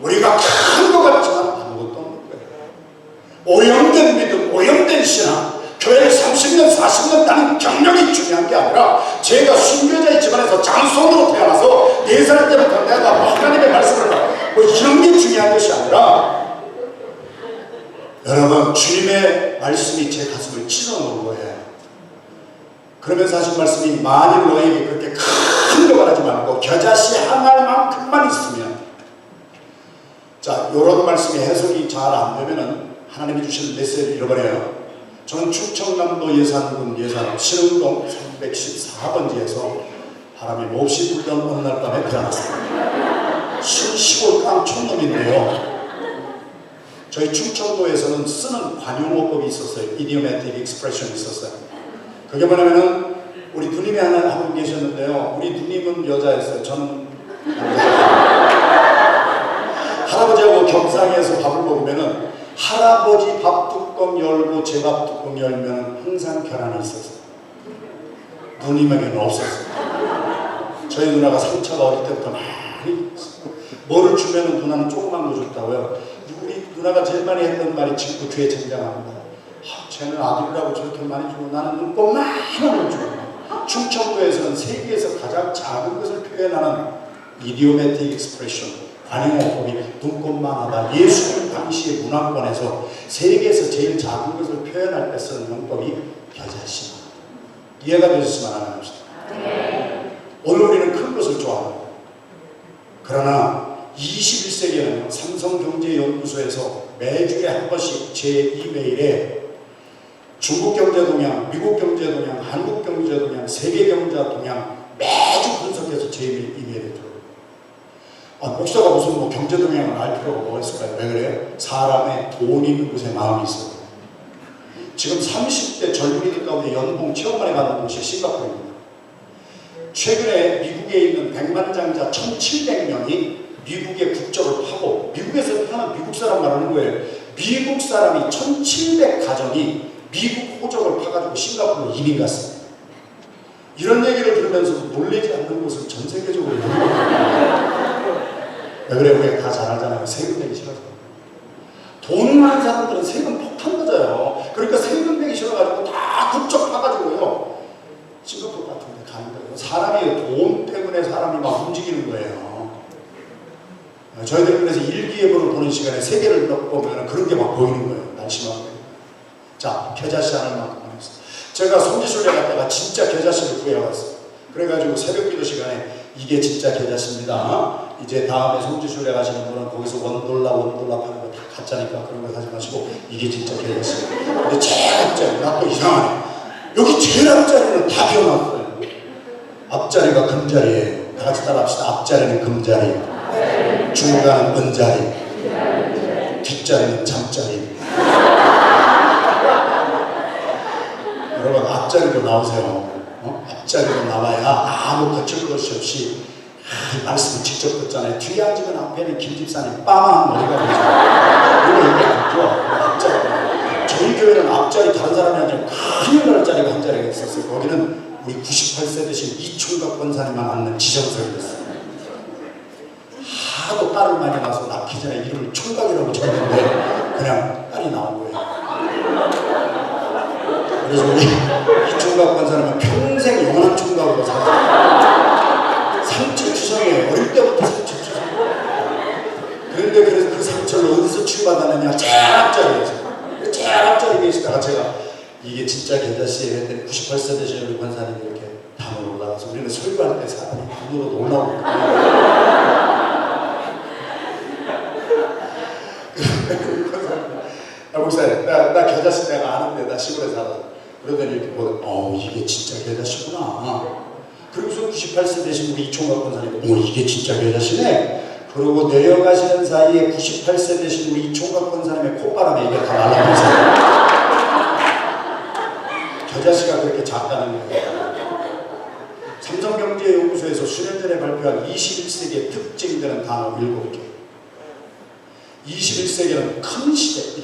우리가 큰 것 같지만 아무것도 없는 거예요. 오염된 믿음, 오염된 신앙, 교회를 30년, 40년 다닌 경력이 중요한 게 아니라, 제가 순교자의 집안에서 장손으로 태어나서 4살 때부터 내가 하나님의 말씀을 뭐 이런 게 중요한 것이 아니라, 여러분, 주님의 말씀이 제 가슴을 찢어놓은 거예요. 그러면서 하신 말씀이, 만일 너에게 그렇게 큰 거 바라지 말고 겨자씨 한 알만큼만 있으면, 자, 이런 말씀이 해석이 잘 안 되면은 하나님이 주신 메시지를 잃어버려요. 저는 충청남도 예산군 예산 신흥동 314번지에서 바람이 몹시 불던 어느 날 밤에 태어났습니다. 시골 깡촌놈인데요, 저희 충청도에서는 쓰는 관용어법이 있었어요. idiomatic expression이 있었어요. 그게 뭐냐면은, 우리 누님이 하나 한 분 계셨는데요, 우리 누님은 여자였어요. 저는 할아버지하고 경상에서 밥을 먹으면은 할아버지 밥 뚜껑 열고 제 밥 뚜껑 열면 항상 결함이 있었어요. 누님에게는 없었어요. 저희 누나가 상처가 어릴 때부터 많이 있어요. 뭐를 주면은 누나는 조그만 거 줬다고요. 우리 누나가 제일 많이 했던 말이 지금도 귀에 등장합니다. 쟤는 아들이라고 저렇게 많이 주고 나는 눈곱만 걸 주고. 충청도에서는 세계에서 가장 작은 것을 표현하는 이디오매틱 익스프레션, 관용어법이 눈곱만 하다. 예수님 당시의 문화권에서 세계에서 제일 작은 것을 표현할 때 쓰는 용법이 겨자씨다. 이해가 되셨으면 합시다. 오늘 우리는 큰 것을 좋아합니다. 그러나 21세기에는 삼성경제연구소에서 매주에 한 번씩 제 이메일에 중국경제동향, 미국경제동향, 한국경제동향, 세계경제동향 매주 분석해서 제 이메일에 들어요. 목사가 무슨 뭐 경제동향을 알 필요가 뭐가 있을까요? 왜 그래요? 사람의 돈 있는 곳에 마음이 있어요. 지금 30대 젊은이들 가운데 연봉 체험만에 가는 곳이 싱가포르입니다. 최근에 미국에 있는 백만장자 1700명이 미국의 국적을 파고, 미국에서 태어난 미국 사람 말하는 거예요. 미국 사람이 1700가정이 미국 호적을 파가지고 싱가포르로 이민 갔습니다. 이런 얘기를 들으면서 놀라지 않는 것은 전 세계적으로 왜 그래? 우리가 다 잘 알잖아요. 세금 내기 싫어서. 돈 많은 사람들은 세금 폭탄 맞아요. 그러니까 세금 내기 싫어가지고 다 국적 파가지고요 싱가포르 같은 데 가는 거예요. 사람이 돈 때문에 사람이 막 움직이는 거예요. 저희들이 그래서 일기예보를 보는 시간에 세계를 보면 그런 게 막 보이는 거예요. 날씨만. 자, 겨자씨 하는 만큼 하겠습니다. 제가 송지순례 갔다가 진짜 겨자씨를 구해왔어요. 그래가지고 새벽 기도 시간에 이게 진짜 겨자씨입니다. 이제 다음에 송지순례 가시는 분은 거기서 $1 파는 거 다 가짜니까 그런 거 사지 마시고 이게 진짜 겨자씨. 근데 제일 앞자리, 나 또 이상하네. 여기 제일 앞자리는 다 비워놨어요. 앞자리가 금자리예요. 다 같이 따라합시다. 앞자리는 금자리, 중간은 은자리, 뒷자리는 잠자리. 여러분 앞자리로 나오세요. 앞자리로 나와야 아무 거칠 것이 없이 이 말씀을 직접 듣잖아요. 뒤에 앉으면 앞에는 김집사님 빠마한 머리가 되죠. 이거 얘기 안 좋아. 앞자리. 저희 교회는 앞자리 다른 사람이 아니라 큰일 자리가 한 자리가 있었어요. 거기는 우리 98세 되신 이총각 권사님만 앉는 지정석이었어요. 하도 딸을 많이 낳아서 낳기 전에 이름을 총각이라고 적었는데 그냥 딸이 나온 거예요. 그래서 우리 이총각 권사님은 평생 영원한 총각으로 살았어요. 상처투성이에요. 어릴 때부터 상처투성. 그런데 그래서 그 상처를 어디서 치유받았느냐? 제일 앞자리에서. 제일 앞자리에 계시다가 제가 이게 진짜 겨자씨예요 했더니 98세 되신 우리 권사님이 이렇게 담으로 올라가서 우리는 설교할 때 사람이 담으로 올라오고 목사님, 나 겨자씨 내가 아는데 나 시골에 살아. 그러더니 이렇게 보고, 이게 진짜 겨자씨구나. 그리고서 98세 되신 우리 이총각 권사님, 이게 진짜 겨자씨네. 그러고 내려가시는 사이에 98세 되신 우리 이총각 권사님의 콧바람에 이게 다 날아가면서 겨자씨가 그렇게 작다는 거예요. 삼성경제연구소에서 수년 전에 발표한 21세기의 특징되는 단어 7개. 21세기는 큰 시대,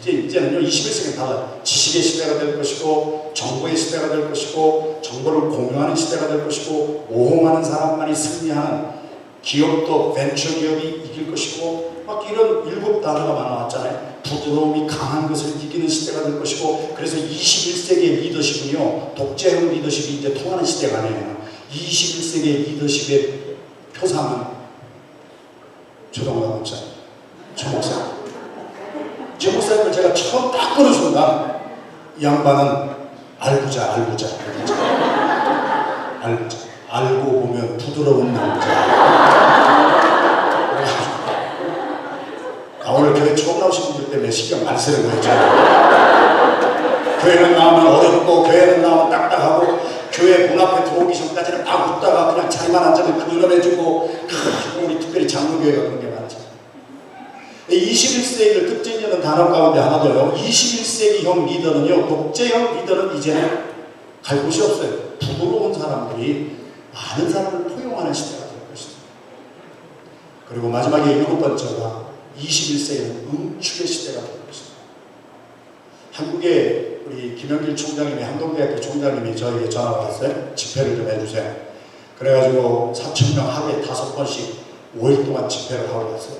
이제는요, 21세기는 달라요. 지식의 시대가 될 것이고, 정보의 시대가 될 것이고, 정보를 공유하는 시대가 될 것이고, 모험하는 사람만이 승리하는 기업도 벤처 기업이 이길 것이고, 막 이런 7단어가 나왔잖아요. 부드러움이 강한 것을 이기는 시대가 될 것이고, 그래서 21세기의 리더십은요, 독재형 리더십이 이제 통하는 시대가 아니에요. 21세기의 리더십의 표상은 조동관 목사님. 저 목사님을 제가 처음 딱 보는 순간 이 양반은 알부자 알고 보면 부드러운 남자. 오늘 교회 처음 나오신 분들 때문에 신경 안 쓰는 거예요. 교회는 나오면 어렵고 교회는 나오면 딱딱하고 교회 문 앞에 들어오기 전까지는 딱 웃다가 그냥 자리만 앉으면 근엄해지고 우리 특별히 장로교회가 그런 게 많죠. 21세기를 특징하는 단어 가운데 하나 더요. 21세기형 리더는요, 독재형 리더는 이제는 갈 곳이 없어요. 부드러운 사람들이 많은 사람을 포용하는 시대가 될 것입니다. 그리고 마지막에 7번째가 21세기는 응축의 시대가 될 것입니다. 한국의 우리 김영길 총장님이 한동대학교 총장님이 저에게 전화가 왔어요. 집회를 좀 해주세요. 그래가지고 4,000명 하루에 5번씩 5일 동안 집회를 하고 갔어요.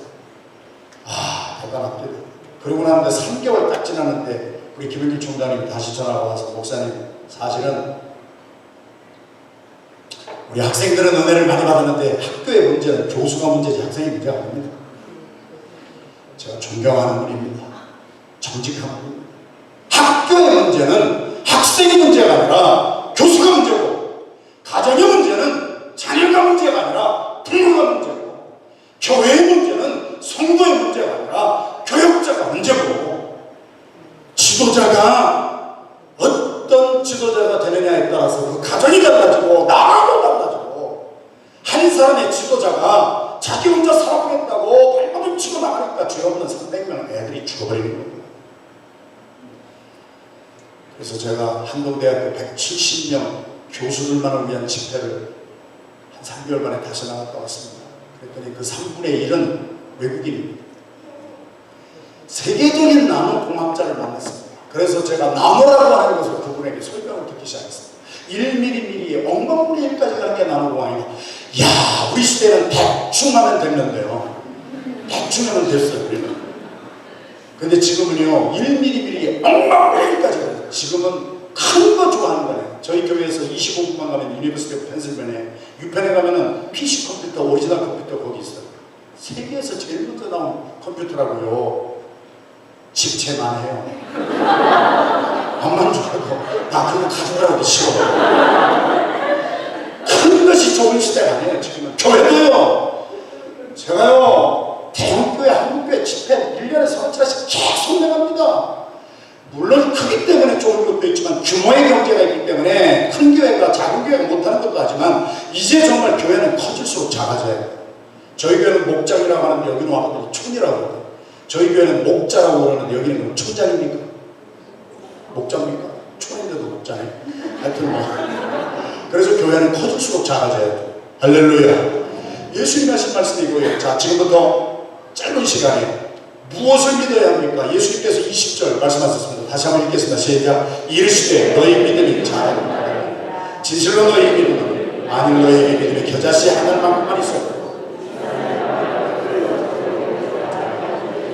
아, 대단합니다. 그러고 나는데 3개월 딱 지났는데 우리 김영길 총장님이 다시 전화가 와서 목사님, 사실은 우리 학생들은 은혜를 많이 받았는데 학교의 문제는 교수가 문제지 학생이 문제가 아닙니다. 제가 존경하는 분입니다. 정직한 분입니다. 학교의 문제는 학생의 문제가 아니라 교수가 문제고, 가정의 문제는 자녀가 문제가 아니라 부모가 문제고, 교회의 문제는 성도의 문제가 아니라 교역자가 문제고, 지도자가 어떤 지도자가 되느냐에 따라서 그 가정이 달라지고 나라도 달라지고, 한 사람의 지도자가 자기 혼자 살아보겠다고 발버둥 치고 나가니까 죄 없는 300명 애들이 죽어버리는 거예요. 그래서 제가 한동대학교 170명 교수들만을 위한 집회를 한 3개월 만에 다시 나갔다 왔습니다. 그랬더니 그 3분의 1은 외국인입니다. 세계적인 나노공학자를 만났습니다. 그래서 제가 나노라고 하는 것을 그분에게 설명을 듣기 시작했습니다. 1mm에 엉망분의 1까지 가는 게 나노공학이고, 야, 우리 시대는 대충 하면 됐는데요. 대충 하면 됐어요, 우리는. 근데 지금은요, 1mm에 엉망분의 1까지 가요. 지금은 큰 거 좋아하는 거예요. 저희 교회에서 25분만 가면 유니버시티 오브 펜실베니아, 유펜에 가면은 PC 컴퓨터, 오리지널 컴퓨터 거기 있어요. 세계에서 제일 먼저 나온 컴퓨터라고요. 집채만 해요. 엄마는 줄 알고 나 그거 가져가라고 싫어. 큰 것이 좋은 시대가 아니에요. 지금은 교회도요. 제가요 대형교회, 한국교회 집회 1년에 30차씩 계속 나갑니다. 물론 크기 때문에 좋은 것도 있지만 규모의 경제가 있기 때문에 큰 교회가 작은 교회가 못하는 것도 하지만, 이제 정말 교회는 커질수록 작아져야 돼요. 저희 교회는 목장이라고 하는데 여기는 와서 촌이라고 해요. 저희 교회는 목자라고 그러는데 여기는 그럼 촌장입니까? 목자입니까? 촌인데도 목자네. 하여튼 뭐. 그래서 교회는 커질수록 작아져야 돼요. 할렐루야. 예수님 하신 말씀이고요. 자, 지금부터 짧은 시간에 무엇을 믿어야 합니까? 예수님께서 20절 말씀하셨습니다. 다시 한번 읽겠습니다. 시작. 이르시되 너희 믿음이 잘하느니라. 진실로 너희 믿음은 만일 너희에게 믿음이 겨자씨 하늘만큼만 있어도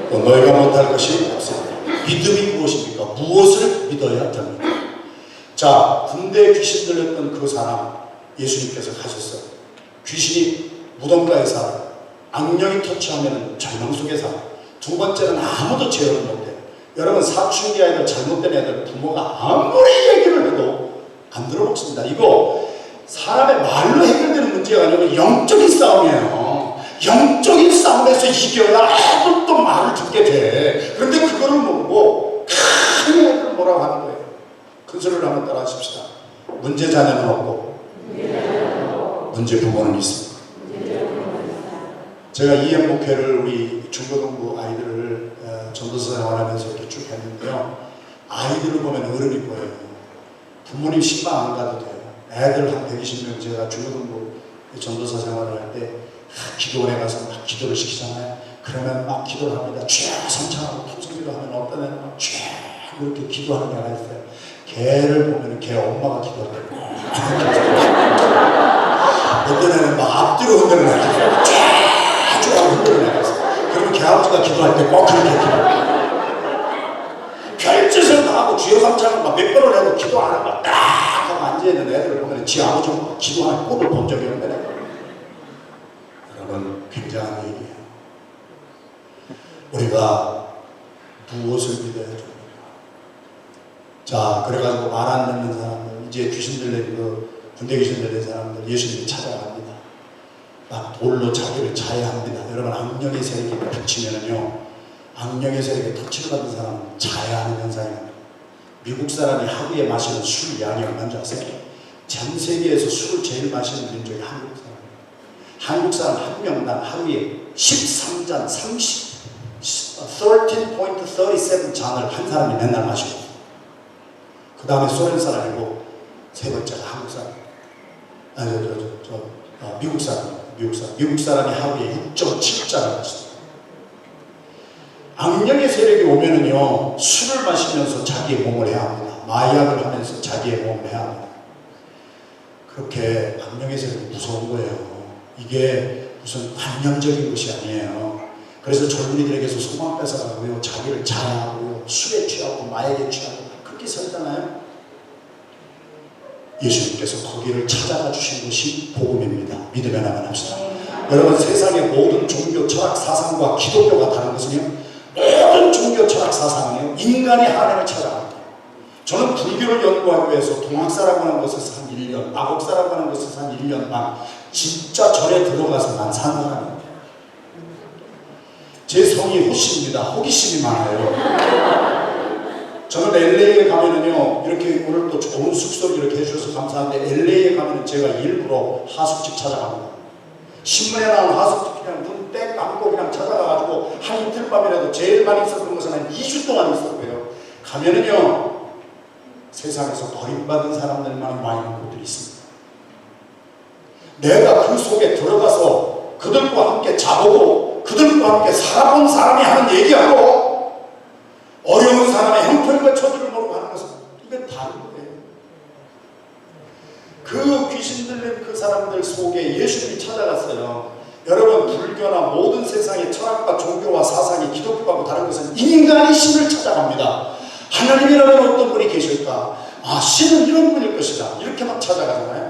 또 너희가 못할 것이 없습니다. 믿음이 무엇입니까? 무엇을 믿어야 됩니까? 자, 군대에 귀신 들렸던 그 사람 예수님께서 가셨어요. 귀신이 무덤가에 살아요. 악령이 터치하면 절망 속에 살아요. 두 번째는 아무도 제어를 못해요. 여러분, 사춘기 아이들, 잘못된 애들 부모가 아무리 얘기를 해도 안 들어먹습니다. 이거 사람의 말로 해결되는 문제가 아니고 영적인 싸움이에요. 영적인 싸움에서 이겨야 애들도 말을 듣게 돼. 그런데 그거를 모르고 큰 애들 뭐라고 하는 거예요. 큰 소리를 한번 따라 하십시다. 문제 자녀는 없고 문제 부모는 있습니다. 제가 이행목회를 우리 중고등부 아이들을 전도서 생활하면서 이렇게 쭉 했는데요. 아이들을 보면 어른이 보여요. 부모님 신방 안 가도 돼요. 애들 한 120명 제가 중고등부 전도사 생활을 할 때 기도원에 가서 막 기도를 시키잖아요. 그러면 막 기도를 합니다. 주여 성찬하고 통성기도 하면 어떤 애는 막 주여 이렇게 기도하는 애가 있어요. 걔를 보면 걔 엄마가 기도할 때 어떤 애는 막 앞뒤로 흔드는 애가 있어요. 쭉 흔드는 애가 있어요. 그러면 걔 아버지가 기도할 때 꼭 그렇게 기도해요. 별짓을 다 하고 주여 성찬을 막 몇 번을 해도 기도 안 하고 딱 하고 앉아있는 애들을 보면 지 아버지가 기도하는 꼴을 본 적이 없는 애가. 여러분, 굉장한 일이에요. 우리가 무엇을 믿어야 됩니까? 자, 그래가지고 말 안 듣는 사람들, 이제 귀신 들린 군대 귀신 들린 사람들 예수님이 찾아갑니다. 막 돌로 자기를 자야 합니다. 여러분, 악령의 세력이 펼치면은요, 악령의 세력에 터치를 받은 사람은 자야 하는 현상입니다. 미국 사람이 하루에 마시는 술 양이 얼마인지 아세요? 전 세계에서 술을 제일 마시는 민족이 한국 사람입니다. 한국 사람 한 명당 하루에 13잔, 13.37 잔을 한 사람이 맨날 마시고, 그 다음에 소련 사람이고, 세 번째가 한국 사람. 미국 사람. 미국 사람이 하루에 6.7잔을 마십니다. 악령의 세력이 오면은요, 술을 마시면서 자기의 몸을 해야 합니다. 마약을 하면서 자기의 몸을 해야 합니다. 그렇게 악령에서 무서운 거예요. 이게 무슨 관념적인 것이 아니에요. 그래서 젊은이들에게서 소망 뺏어가고요, 자기를 자랑하고요, 술에 취하고 마약에 취하고 그렇게 살잖아요. 예수님께서 거기를 찾아가 주신 것이 복음입니다. 믿으면 아멘 합시다. 여러분, 세상의 모든 종교 철학 사상과 기독교가 다른 것은요, 모든 종교 철학 사상은요, 인간의 하나님을 찾아갑니다. 저는 불교를 연구하기 위해서 동학사라고 하는 곳에서 한 1년, 마곡사라고 하는 곳에서 한 1년 반 진짜 절에 들어가서 난 산 사람입니다. 제 성이 호시입니다. 호기심이 많아요. 저는 LA에 가면은요, 이렇게 오늘 또 좋은 숙소를 이렇게 해주셔서 감사한데, LA에 가면은 제가 일부러 하숙집 찾아갑니다. 신문에 나온 하숙집 그냥 눈 떼 감고 그냥 찾아가가지고 한 이틀 밤이라도 제일 많이 있었던 것은 한 2주 동안 있었고요. 가면은요, 세상에서 버림받은 사람들만 와 있는 곳들이 있습니다. 내가 그 속에 들어가서 그들과 함께 자보고 그들과 함께 살아본 사람이 하는 얘기하고 어려운 사람의 형편과 처지를 모르고 하는 것은 이건 다른 거예요. 그 귀신 들린 그 사람들 속에 예수님이 찾아갔어요. 여러분, 불교나 모든 세상의 철학과 종교와 사상이 기독교하고 다른 것은 인간이 신을 찾아갑니다. 하나님이라는 어떤 분이 계실까? 아, 신은 이런 분일 것이다. 이렇게만 찾아가잖아요.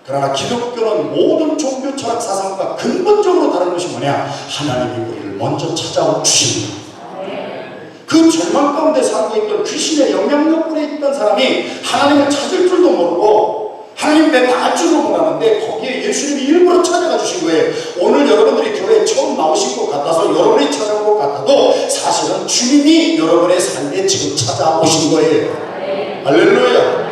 그러나 기독교는 모든 종교 철학 사상과 근본적으로 다른 것이 뭐냐? 하나님이 우리를 먼저 찾아와 주십니다. 그 절망 가운데 살고 있던 귀신의 영향력권에 있던 사람이 하나님을 찾을 줄도 모르고 하나님 내 나갈 줄도 몰랐는데 거기에 예수님이 일부러 찾아가 주신 거예요. 오늘 여러분들이 교회에 처음 나오신 것 같아서 여러분이 찾아온 것 같아도 사실은 주님이 여러분의 삶에 지금 찾아오신 거예요. 할렐루야.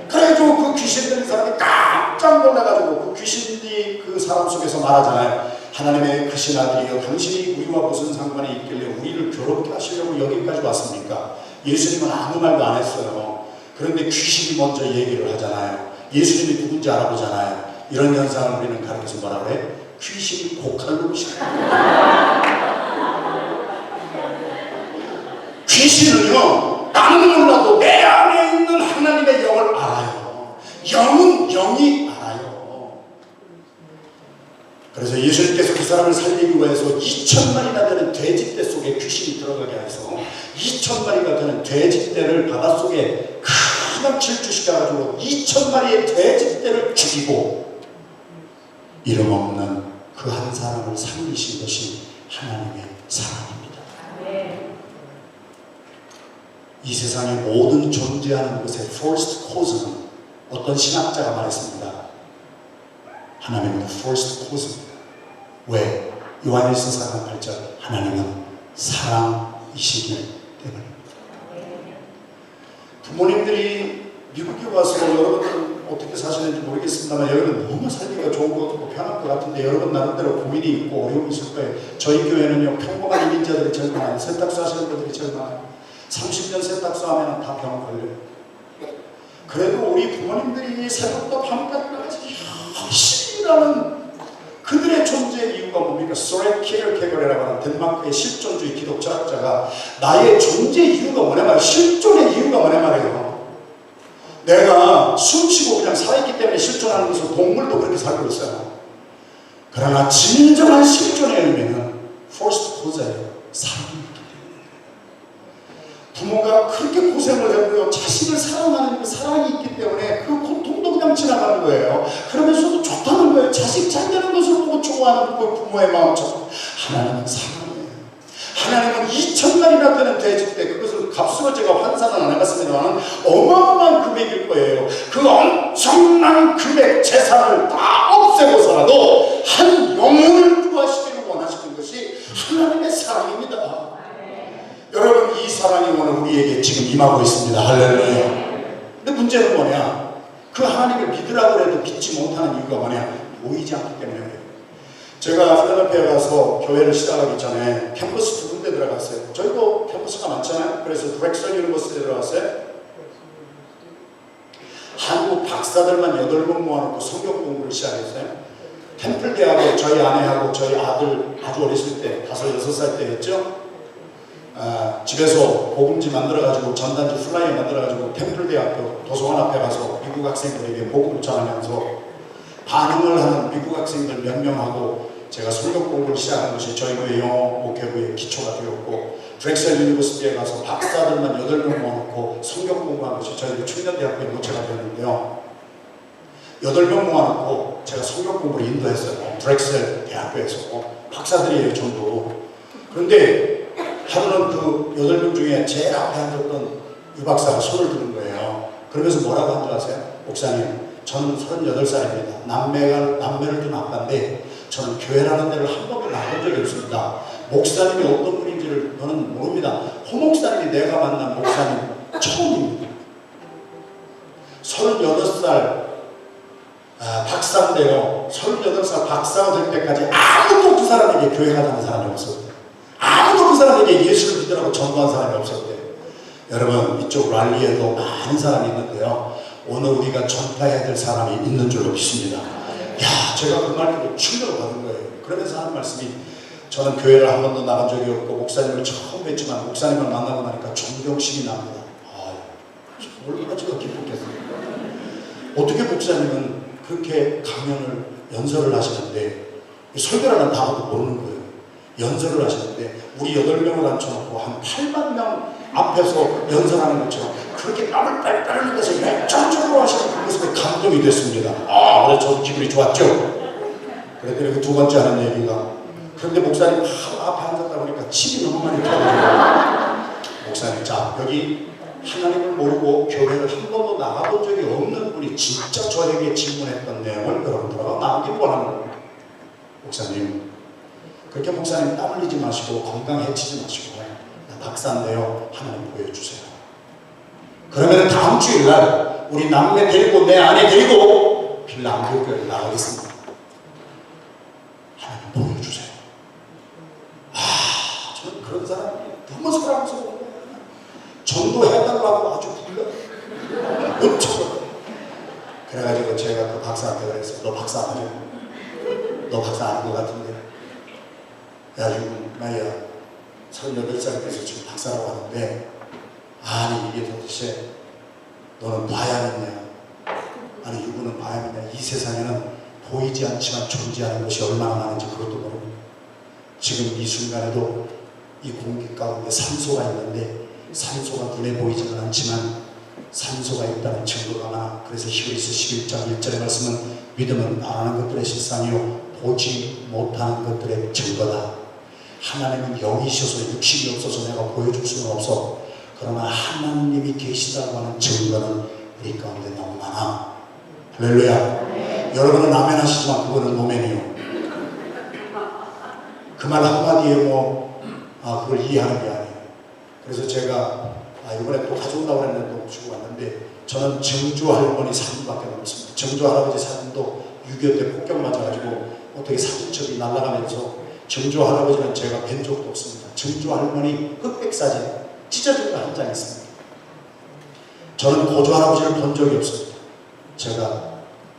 그래가지고 그 귀신 들린 사람이 깜짝 놀라가지고 그 귀신이 그 사람 속에서 말하잖아요. 하나님의 크신 아들이여, 당신이 우리와 무슨 상관이 있길래 우리를 괴롭게 하시려고 여기까지 왔습니까? 예수님은 아무 말도 안 했어요. 그런데 귀신이 먼저 얘기를 하잖아요. 예수님이 누군지 알아보잖아요. 이런 현상을 우리는 가르쳐서 뭐라 그래? 귀신이 고칼로 시작합니다. 귀신은요, 나는 몰라도 내 안에 있는 하나님의 영을 알아요. 영은 영이 알아요. 그래서 예수님께서 그 사람을 살리기 위해서 2,000마리나 되는 돼지떼 속에 귀신이 들어가게 해서 2,000마리가 되는 돼지떼를 바닷속에 그냥 질주시켜가지고 2,000마리의 돼지떼를 죽이고 이름 없는 그 한 사람을 살리신 것이 하나님의 사랑입니다. 이 세상의 모든 존재하는 것의 first cause는 어떤 신학자가 말했습니다. 하나님은 first cause입니다. 왜? 요한일서 4장 8절 하나님은 사랑이시기 때문입니다. 부모님들이 미국에 와서 여러분들 어떻게 사시는지 모르겠습니다만 여기는 너무 살기가 좋은 것 같고 편할 것 같은데 여러분 나름대로 고민이 있고 어려움이 있을 거예요. 저희 교회는요, 평범한 이민자들이 제일 많아요. 세탁소 하시는 분들이 제일 많아요. 30년 세탁소 하면 다 병 걸려요. 그래도 우리 부모님들이 새벽부터 밤까지 열심히 일하는 그들의 존재의 이유가 뭡니까? 소렌 키르케고르라고 하는 덴마크의 실존주의 기독 철학자가 나의 존재 이유가 뭐냐 말이에요. 실존의 이유가 뭐냐 말이에요. 내가 숨쉬고 그냥 살아있기 때문에 실존하는 것은 동물도 그렇게 살고 있어요. 그러나 진정한 실존의 의미는 first cause예요. 사랑이 있기 때문에. 부모가 그렇게 고생을 했고요. 자식을 사랑하는 그 사랑이 있기 때문에 그 고통도 그냥 지나가는 거예요. 그러면서도 좋다는 거예요. 자식 잘 되는 것을 보고 좋아하는 그 부모의 마음처럼 하나님은 사랑이에요. 하나님은 2,000마리나 되는 돼지떼, 그것을 값으로 제가 환산은 안 해봤습니다만 어마어마한 금액일 거예요. 그 엄청난 금액 재산을 다 없애고서라도 한 영혼을 구하시기를 원하시는 것이 하나님의 사랑입니다. 여러분, 이 사랑이 오늘 우리에게 지금 임하고 있습니다. 할렐루야. 근데 문제는 뭐냐? 그 하나님을 믿으라고 해도 믿지 못하는 이유가 뭐냐? 보이지 않기 때문에 그래요. 제가 필라델피아 가서 교회를 시작하기 전에 캠퍼스 2군데 들어갔어요. 저희도 캠퍼스가 많잖아요. 그래서 드렉설 유니버시티에 들어갔어요. 한국 박사들만 8명 모아놓고 성경 공부를 시작했어요. 템플 대학에 저희 아내하고 저희 아들 아주 어렸을 때 5, 6살 때였죠. 집에서 복음지 만들어가지고 전단지 플라이어 만들어가지고 템플대학교 도서관 앞에 가서 미국 학생들에게 복음을 전하면서 반응을 하는 미국 학생들 몇 명하고 제가 성경 공부를 시작한 것이 저희 교회 영어 목회부의 기초가 되었고, 드렉셀 유니버시티에 가서 박사들만 8명 모아놓고 성경 공부한 것이 저희 청년대학교의 모체가 되었는데요. 8명 모아놓고 제가 성경 공부를 인도했어요. 드렉셀 대학교에서 박사들이에요, 전부. 그런데 하루는 그 8명 중에 제일 앞에 앉았던 유 박사가 손을 드는 거예요. 그러면서 뭐라고 한 줄 아세요? 목사님, 저는 38살입니다. 남매를 둔 아빠인데 저는 교회라는 데를 한 번도 나간 적이 없습니다. 목사님이 어떤 분인지를 저는 모릅니다. 허 목사님이 내가 만난 목사님 처음입니다. 38살 박사인데요. 38살 박사가 될 때까지 아무도 그 사람에게 교회 가자는 사람이 없었대요. 아무도 그 사람에게 예수를 믿으라고 전도한 사람이 없었대요. 여러분, 이쪽 랄리에도 많은 사람이 있는데요. 오늘 우리가 전파해야 될 사람이 있는 줄로 믿습니다. 야, 제가 그 말로 충격을 받은 거예요. 그러면서 하는 말씀이, 저는 교회를 한 번도 나간 적이 없고 목사님을 처음 뵀지만 목사님을 만나고 나니까 존경심이 납니다. 얼마나 제가 기뻤겠어요. 어떻게 목사님은 그렇게 강연을 연설을 하시는데, 설교라는 단어도 모르는 거예요. 연설을 하시는데 우리 8명을 앉혀놓고 한 8만 명 앞에서 연설하는 것처럼 그렇게 땀을 빨빨 흘려서 열정적으로 하시는 그 모습에 감동이 됐습니다. 그래서 저도 기분이 좋았죠. 그랬더니 그 두 번째 하는 얘기가, 그런데 목사님 앞에 앉았다 보니까 침이 너무 많이 터져요. 목사님, 자, 여기 하나님을 모르고 교회를 한 번도 나가본 적이 없는 분이 진짜 저에게 질문했던 내용을 여러분들하고 나누기 원하는 거예요. 목사님, 그렇게 목사님 땀 흘리지 마시고 건강 해치지 마시고, 나 박사인데요, 하나님 보여주세요. 그러면 다음 주일날 우리 남매 데리고 내 아내 데리고 빌라암교회를 나가겠습니다. 하나님 보여주세요. 저는 그런 사람이 너무 사랑스러워요. 전도해달라고 아주 불러 엄청. 그래가지고 제가 그 박사한테 그랬어요. 너 박사 맞아? 너 박사 아닌 것 같은데? 야, 마이야, 38살 돼서 지금 박사라고 하는데, 아니 이게 도대체 너는 바야이냐? 아니 이분은 바야이냐? 이 세상에는 보이지 않지만 존재하는 것이 얼마나 많은지 그것도 모르고, 지금 이 순간에도 이 공기 가운데 산소가 있는데 산소가 눈에 보이지는 않지만 산소가 있다는 증거가 많아. 그래서 히브리서 11장 1절의 말씀은 믿음은 바라는 것들의 실상이요 보지 못하는 것들의 증거다. 하나님은 영이셔서 육신이 없어서 내가 보여줄 수는 없어. 그러나 하나님이 계시다고 하는 증거는 우리 가운데 너무 많아. 할렐루야. 여러분은 아멘 하시지만 그거는 노멘이요. 그 말 한마디에 그걸 이해하는 게 아니에요. 그래서 제가 이번에 또 가져온다고 했는데 또 주고 왔는데, 저는 증조 할머니 사진밖에 없습니다. 증조 할아버지 사진도 6.25 때 폭격 맞아가지고 어떻게 사진첩이 날아가면서, 증조 할아버지는 제가 뵌 적도 없습니다. 증조 할머니 흑백 사진 찢어진 거 한 장 있습니다. 저는 고조 할아버지를 본 적이 없습니다. 제가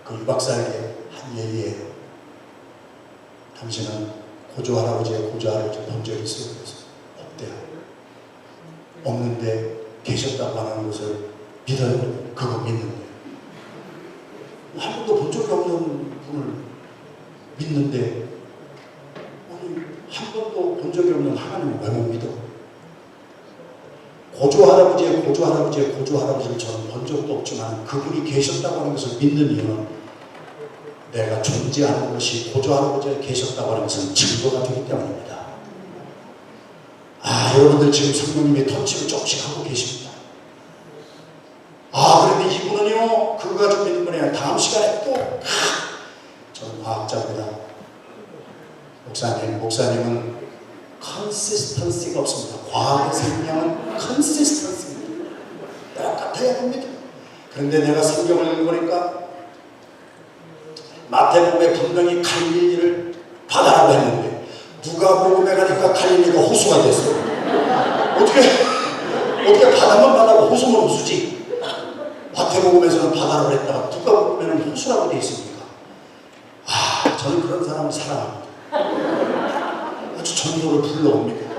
그 유 박사에게 한 얘기예요. 당신은 고조 할아버지의 고조 할아버지 본 적이 있어요? 그래서 없대요. 없는데 계셨다고 하는 것을 믿어요. 그거 믿는데, 한 번도 본 적이 없는 분을 믿는데, 아니 한 번도 본 적이 없는 하나님을 왜 못 믿어? 고조 할아버지의 고조 할아버지의 고조 할아버지를 저는 본 적도 없지만 그분이 계셨다고 하는 것을 믿는 이유는, 내가 존재하는 것이 고조 할아버지가 계셨다고 하는 것은 증거가 되기 때문입니다. 여러분들 지금 성령님의 터치를 조금씩 하고 계십니다. 그런데 이분은요, 그거 가지고 믿는 분이 아니라 다음 시간에 또 저는 과학자입니다. 목사님은 컨시스턴시가 없습니다. 과학의 생명은 컨시스턴시입니다. 똑같아야 합니다. 그런데 내가 성경을 읽으니까 마태복음에 분명히 갈릴리를 바다라고 했는데 누가복음에 가니까 갈릴리가 호수가 됐어요. 어떻게 바다만 바다고 호수면 호수지? 마태복음에서는 바다라고 했다가 누가복음에는 호수라고 되어 있습니까? 저는 그런 사람을 사랑합니다. 아주 전도를 불러옵니다.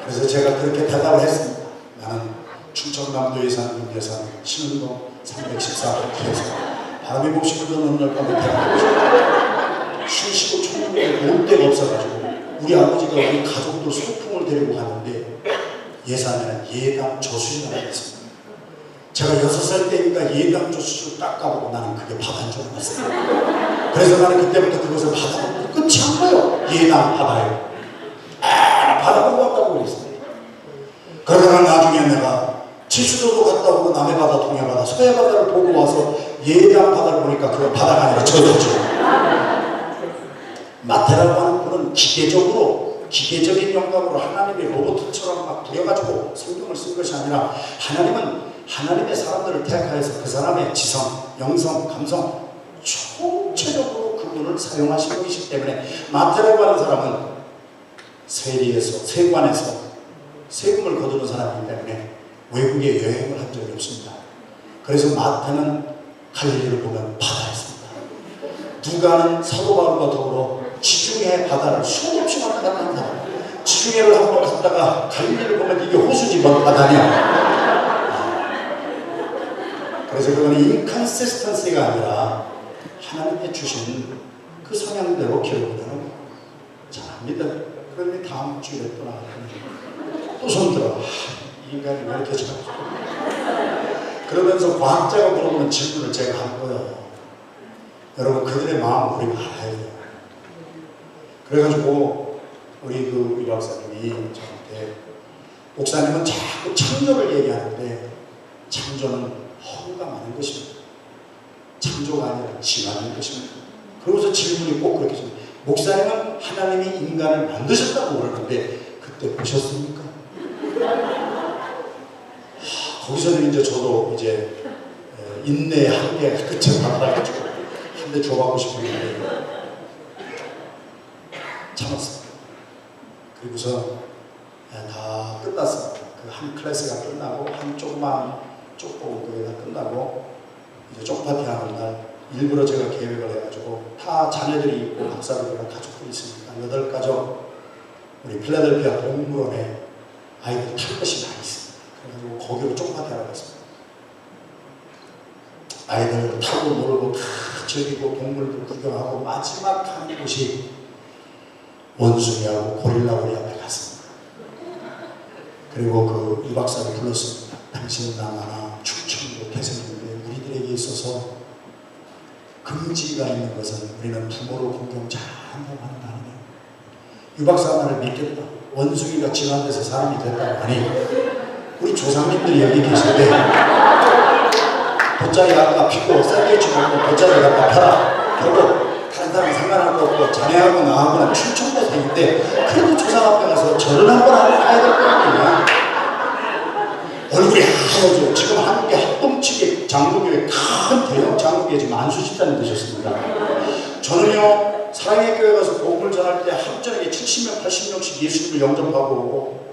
그래서 제가 그렇게 대답을 했습니다. 나는 충청남도에 사는 윤계산 신흥동 314호에서 바람이 몹시 불던 어느 날 밤에 대답하고 싶어요. 쉬시고 청년에 놀 데가 없어가지고 우리 아버지가 우리 가족들 소풍을 데리고 갔는데 예산에는 예당 저수지가 있습니다. 제가 6살 때인가 예당 저수지를 딱 가보고 나는 그게 바다인 줄 알았어요. 그래서 나는 그때부터 그것을 바다로 끝이 한 거예요. 예당 바다예요. 바다 보고 왔다고 그랬어요. 그러다가 나중에 내가 제주도도 갔다 오고 남해바다, 동해바다, 서해바다를 보고 와서 예당 바다를 보니까 그건 바다가 아니라 저수지. 마태라고 하는 분은 기계적인 영감으로 하나님의 로봇처럼 막 부려가지고 성경을 쓴 것이 아니라 하나님은 하나님의 사람들을 택하여서 그 사람의 지성, 영성, 감성 총체적으로 그분을 사용하신 분이기 때문에 마태라고 하는 사람은 세관에서 세금을 거두는 사람이기 때문에 외국에 여행을 한 적이 없습니다. 그래서 마태는 갈릴리를 보면 바다였습니다. 누가는 사도 바울과 더불어 지중해 바다를 수없이 왔다 갔다 한다. 지중해를 한번 갔다가 갈릴리를 보면 이게 호수지 뭔 바다냐. 그래서 그건 인컨시스턴시가 아니라 하나님의 주신 그 성향대로 기록되는 거예요. 잘합니다. 그런데 다음 주에 또 나왔더니 또 손들어. 이 인간이 왜 이렇게 잘하죠? 그러면서 과학자가 물어보는 질문을 제가 한 거예요. 여러분 그들의 마음을 우리가 알아야 돼요. 그래가지고 우리 이 박사님이 저한테 목사님은 자꾸 창조를 얘기하는데 창조는 허구가 많은 것입니다. 창조가 아니라 진화인 것입니다. 그러고서 질문이 꼭 그렇게 줍니다. 목사님은 하나님이 인간을 만드셨다고 그러는데 그때 보셨습니까? 거기서는 이제 저도 이제 인내의 한계가 끝에 받아가지고 한 대 줘받고 싶었는데 참았습니다. 그리고서 다 끝났습니다. 그 한 클래스가 끝나고 한 조그만 쪽보고 그게 다 끝나고 이제 쪽파티 하는 날 일부러 제가 계획을 해가지고 다 자녀들이 있고 박사들이랑 가족들이 있으니까 8가족 우리 필라델피아 동물원에 아이들 탈 것이 많이 있습니다. 그래가지고 거기로 쪽파티 하러 갔습니다. 아이들 타고 놀고 다 즐기고 동물들 구경하고 마지막 가는 곳이 원숭이하고 고릴라 우리 앞에 갔습니다. 그리고 이 박사를 불렀습니다. 당신은 나나 충청도 태생인데 우리들에게 있어서 금지가 있는 것은 우리는 부모를 공경 잘한다고 하는 거 아니에요. 유 박사 말을 믿겠다. 원숭이가 진화돼서 사람이 됐다고 하니 우리 조상님들이 여기 계신데 돗자리 갖다 피고 샌드위치 먹고 돗자리 갖다 펴라. 결국 다른 사람 상관할 거 없고 자네하고 나하고는 충청도생인데 그래도 조상 앞에 가서 절을 한번 하고 가야 될 거 아니냐. 얼굴이 하얘져. 지금 한국의 합동치기 장로교회 큰 대형 장로교회 지금 안수집단이 되셨습니다. 저는요 사랑의 교회 가서 복음을 전할 때 합전에게 70명 80명씩 예수님을 영접하고 오고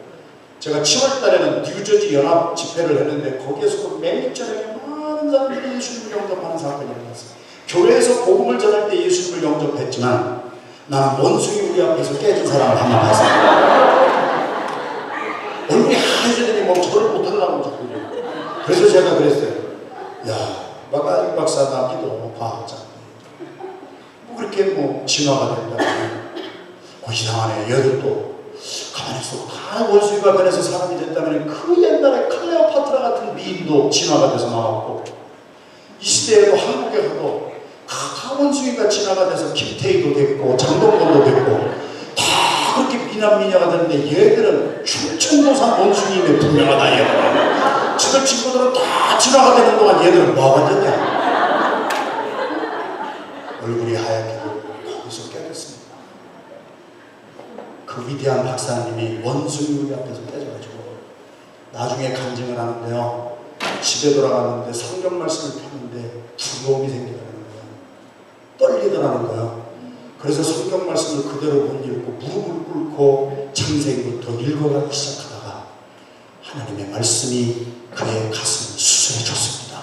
제가 7월 달에는 뉴저지 연합 집회를 했는데 거기에서도 매일 저녁에 많은 사람들이 예수님을 영접하는 사건이 일어났어요. 교회에서 복음을 전할 때 예수님을 영접했지만 나는 원숭이 우리 앞에서 깨진 사람을 한 번 봤어요. 얼굴이 하얘지더니 뭐 저를 못하려고 자꾸. 그래서 제가 그랬어요. 야, 이 박사 나 믿어. 과학자. 뭐 그렇게 뭐 진화가 된다고. 이상하네. 얘들 또 가만히 있어. 다 원숭이가 변해서 사람이 됐다면 그 옛날에 클레오파트라 같은 미인도 진화가 돼서 나왔고 이 시대에도 한국에 가도 다 원숭이가 진화가 돼서 김태희도 됐고 장동건도 됐고 다 그렇게 미남미녀가 됐는데 얘들은 충청도산 원숭이임에 분명하다 얘들은. 지들 친구들은 다 진화가 되는 동안 얘들은 뭐가 됐냐. 얼굴이 하얗게 거기서 깨졌습니다. 그 위대한 박사님이 원숭이 앞에서 깨져가지고 나중에 간증을 하는데요. 집에 돌아갔는데 성경 말씀을 폈는데 두려움이 생기더라는 거예요. 떨리더라는 거예요. 그래서 성경 말씀을 그대로 못 읽고 무릎을 꿇고 창세기부터 읽어가기 시작하다가 하나님의 말씀이 그의 가슴을 수술해 줬습니다.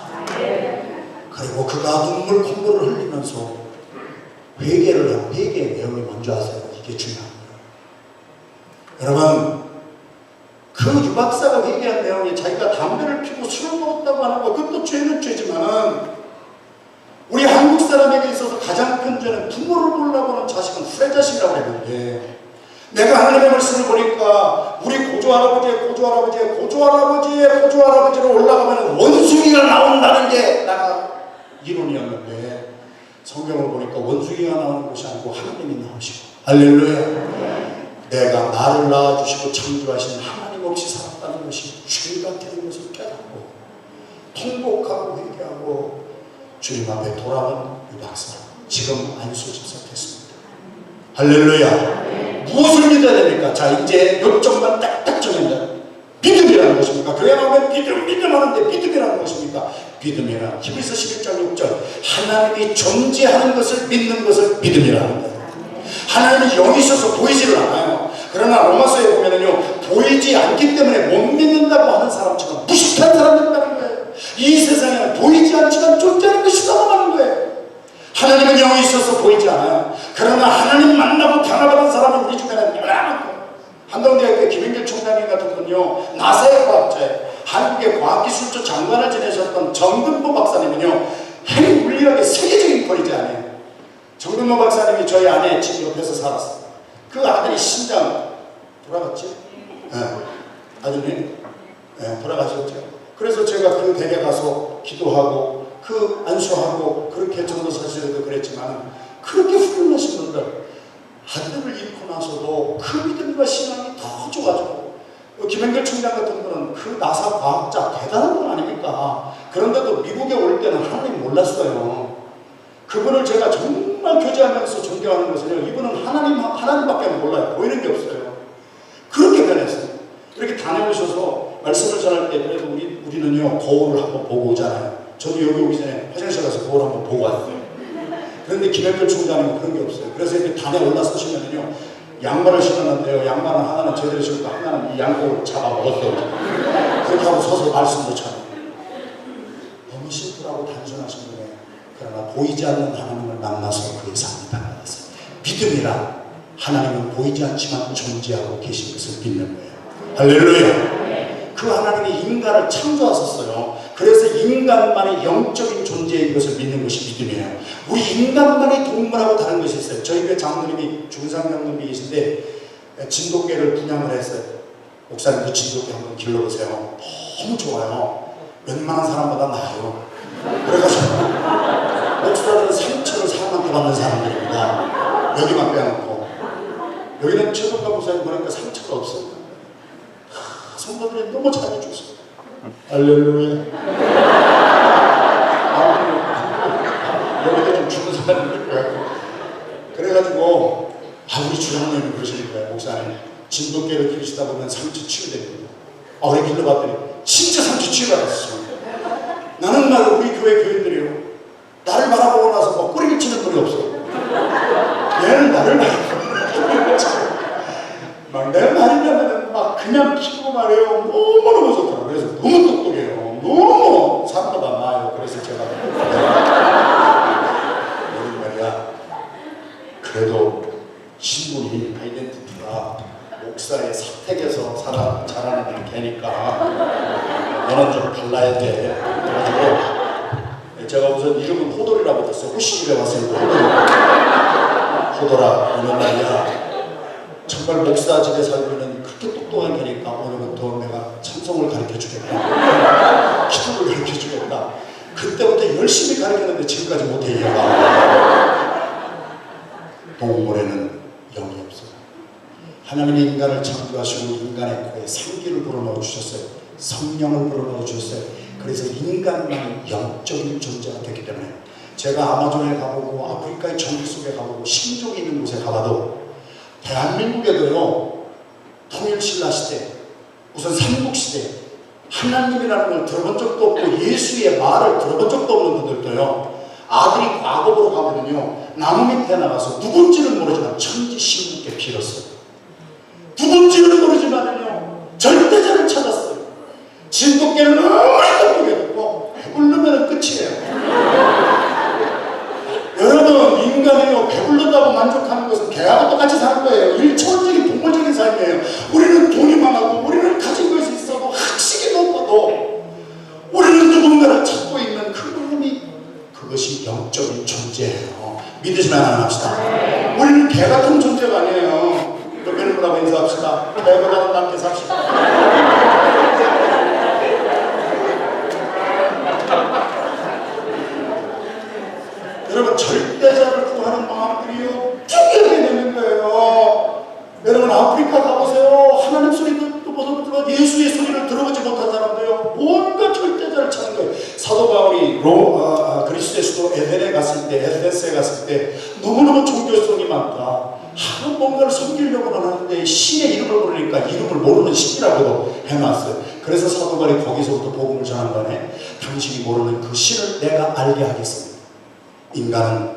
그리고 그가 눈물 콧물을 흘리면서 회개를 하고 회개의 내용이 뭔지 아세요? 이게 중요합니다. 여러분 그 유박사가 얘기한 내용이 자기가 담배를 피고 술을 먹었다고 하는 거, 그것도 죄는 죄지만은 우리 한국 사람에게 있어서 가장 큰 죄는 부모를 보려고 하는 자식은 후레자식이라고 했는데, 내가 하나님의 말씀을 보니까 우리 고조할아버지로 올라가면 원숭이가 나온다는 게 나가 이론이었는데, 성경을 보니까 원숭이가 나오는 것이 아니고 하나님이 나오시고, 할렐루야. 내가 나를 낳아주시고 창조하신 하나님 없이 살았다는 것이 죄가 되는 것을 깨닫고 통곡하고 회개하고 주님 앞에 돌아온 유박사, 지금 안수집사 됐습니다. 할렐루야. 무엇을 믿어야 됩니까? 자, 이제 요점만 딱딱 정한다. 믿음이라는 것입니까? 그래야 하면 믿음하는데 믿음이라는 것입니까? 믿음이란 히브리서 11장 6절, 하나님이 존재하는 것을 믿는 것을 믿음이라는 거예요. 하나님이 영이 있어서 보이지를 않아요. 그러나 로마서에 보면은요, 보이지 않기 때문에 못 믿는다고 하는 사람처럼 무식한 사람이 있다는 거예요. 이 세상에는 보이지 않지만 존재하는 것이 넘어가는 거예요. 하나님은 영이 있어서 보이지 않아요. 그러나 하나님 만나고 변화받은 사람은 우리 중에는 많고, 한동대학교 김영길 총장님 같은 분요, 나사의 과학자예요. 한국의 과학기술조 장관을 지내셨던 정근보 박사님은요, 핵물리학의 세계적인 권위자예요. 정근보 박사님이 저희 아내 집 옆에서 살았어요. 그 아들이 심장 돌아갔지? 네. 아드님? 네, 돌아가셨죠. 그래서 제가 그 댁에 가서 기도하고 그 안수하고 그렇게 전도사실에도 그랬지만, 그렇게 훌륭하신 분들 아들을 잃고 나서도 그 믿음과 신앙이 더 좋아지고, 김영길 총장 같은 분은 그 나사 과학자 대단한 분 아닙니까? 그런데도 미국에 올 때는 하나님 몰랐어요. 그분을 제가 정말 교제하면서 존경하는 것은요, 이분은 하나님밖에 몰라요. 보이는 게 없어요. 그렇게 변했어요. 이렇게 다녀오셔서 말씀을 전할 때 그래도 우리는요, 거울을 한번 보고 오잖아요. 저도 여기 오기 전에 화장실 가서 거울 한번 보고 왔어요. 그런데 김영길 총장님은 그런 게 없어요. 그래서 이렇게 단에 올라서시면요, 양말을 신었는데요, 양말은 하나는 제대로 신고 하나는 이 양복을 잡아 먹었어요. 그렇게 하고 서서 말씀도 전해요. 너무 심플하고 단순하신 분이에요. 그러나 보이지 않는 하나님을 만나서 그의 삶이 달라졌어요. 믿음이란 하나님은 보이지 않지만 존재하고 계신 것을 믿는 거예요. 할렐루야. 그 하나님이 인간을 창조하셨어요. 그래서 인간만의 영적인 존재인 것을 믿는 것이 믿음이에요. 우리 인간만의 동물하고 다른 것이 있어요. 저희 교회 장로님이 중상 장로님이 계신데 진돗개를 분양을 했어요. 목사님도 진돗개 한번 길러보세요. 너무 좋아요. 웬만한 사람보다 나아요. 그래가지고 목사들은 상처를 사람한테 받는 사람들입니다. 여기만 빼놓고. 여기는 최동관 목사님 보니까 상처가 없어요. 성도들이 너무 잘해줬어요. 할렐루야. 여기도 좀 죽은 사람일 거야. 그래가지고 우리 주장님이 그러시는 거예요. 목사님, 진돗개를 기르시다 보면 상처 치유됩니다. 우리 길러봤더니 진짜 상처 치유받았어. 나는 말 우리 교회 교인들이요, 나를 바라보고 나서 뭐 꼬리를 치는 분이 없어. 얘는 나를 바라보고 막 내 말이냐면은 막 그냥 키고 말해요. 너무너무 좋더라고요. 그래서 너무 똑똑해요. 너무 사람보다 나아요. 그래서 제가 여기 말이야, 그래도 신분이 아이덴티티가 목사의 사택에서 자라는 개니까 너는 좀 달라야 돼. 그래가지고 제가 우선 이름은 호돌이라고 했어요. 호시집에 왔으니까 호돌아, 오늘 말이야, 정말 목사 집에 살고 있는 그렇게 똑똑한 개니까 오늘부터 내가 찬송을 가르쳐주겠다, 기도를 가르쳐주겠다. 그때부터 열심히 가르쳤는데 지금까지 못해 얘가. 동물에는 영이 없어요. 하나님이 인간을 창조하시고 인간의 코에 생기를 불어넣어 주셨어요. 성령을 불어넣어 주셨어요. 그래서 인간만 영적인 존재가 됐기 때문에 제가 아마존에 가보고 아프리카의 정글 속에 가보고 신족이 있는 곳에 가봐도, 대한민국에도요, 통일신라 시대, 우선 삼국시대, 하나님이라는 걸 들어본 적도 없고 예수의 말을 들어본 적도 없는 분들도요, 아들이 과거로 가면은요, 나무 밑에 나가서 누군지는 모르지만 천지신국께 빌었어요. 누군지는 모르지만은요, 절대자를 찾았어요. 진돗개는 아무리 똑똑해도 배부르면 끝이에요. 여러분, 인간이요, 배불렀다고 만족하는 것은 개하고 똑같이 사는 거예요. 일차원적인 동물적인 삶이에요. 우리는 돈이 많아도, 우리는 가진 것이 살면 삽시다. 여러분, 절대자를 구하는 마음들이요 중요하게 되는 거예요. 여러분, 아프리카 가보세요. 하나님 소리도 못 들어, 예수의 소리를 들어보지 못한 사람도요 뭔가 절대자를 찾는 거예요. 사도 바울이 그리스의 수도 에덴에 갔을 때, 에베소에 갔을 때 너무너무 종교성이 많다. 하는 뭔가를 섬기려고 하는데 신의 이름을 부르니까 이름을 모르는 신이라고도 해놨어요. 그래서 사도 바울이 거기서부터 복음을 전한 거네. 당신이 모르는 그 신을 내가 알게 하겠습니다. 인간은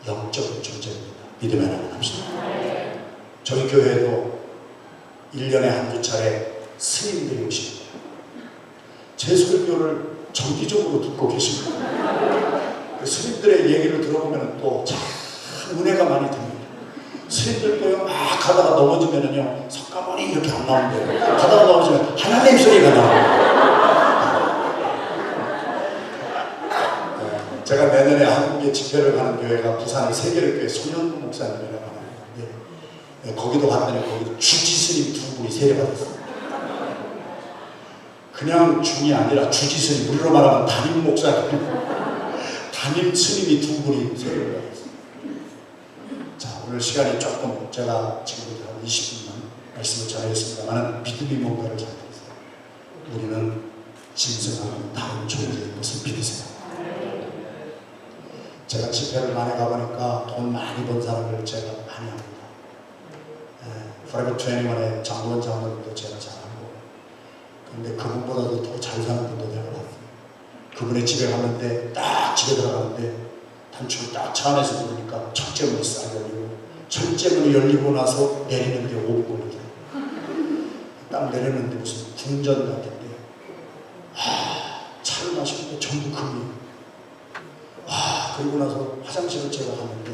영적인 존재입니다. 믿음의 나라를 합시다. 저희 교회에도 1년에 한두 차례 스님들이 오십니다. 제 설교를 정기적으로 듣고 계십니다. 그 스님들의 얘기를 들어보면 또 참 은혜가 많이 듭니다. 스님들도요 막 가다가 넘어지면은요 석가모니 이렇게 안 나온대요. 가다가 넘어지면 하나님 소리가 나와요. 제가 내년에 한국에 집회를 가는 교회가 부산의 세계를 소년부 목사님이라고 하는데 거기도 갔더니 거기도 주지스님 두 분이 세례받았어요. 그냥 중이 아니라 주지스님, 우리로 말하면 담임 목사님, 담임 스님이 두 분이 세례를 받았어요. 자, 오늘 시간이 조금 제가 지금부터 한 20분만 말씀을 전하겠습니다만 믿음이 뭔가를 잘 믿으세요. 우리는 짐승하고는 다른 존재인 것을 믿으세요. 제가 집회를 많이 가보니까 돈 많이 번 사람을 제가 많이 합니다. Forever 21의 장원 장로님도 제가 잘하고, 근데 그분보다도 더 잘 사는 분도 내가 봤어요. 그분의 집에 갔는데 딱 집에 들어가는데 단추를 딱 차 안에서 누르니까 첫째 문이 싹 열리고, 첫째 문이 열리고 나서 내리는데 5분 걸리더라고요. 딱 내리는데 무슨 궁전 같은데 차를 마시는데 전부 금이에요. 그리고 나서 화장실을 제가 갔는데,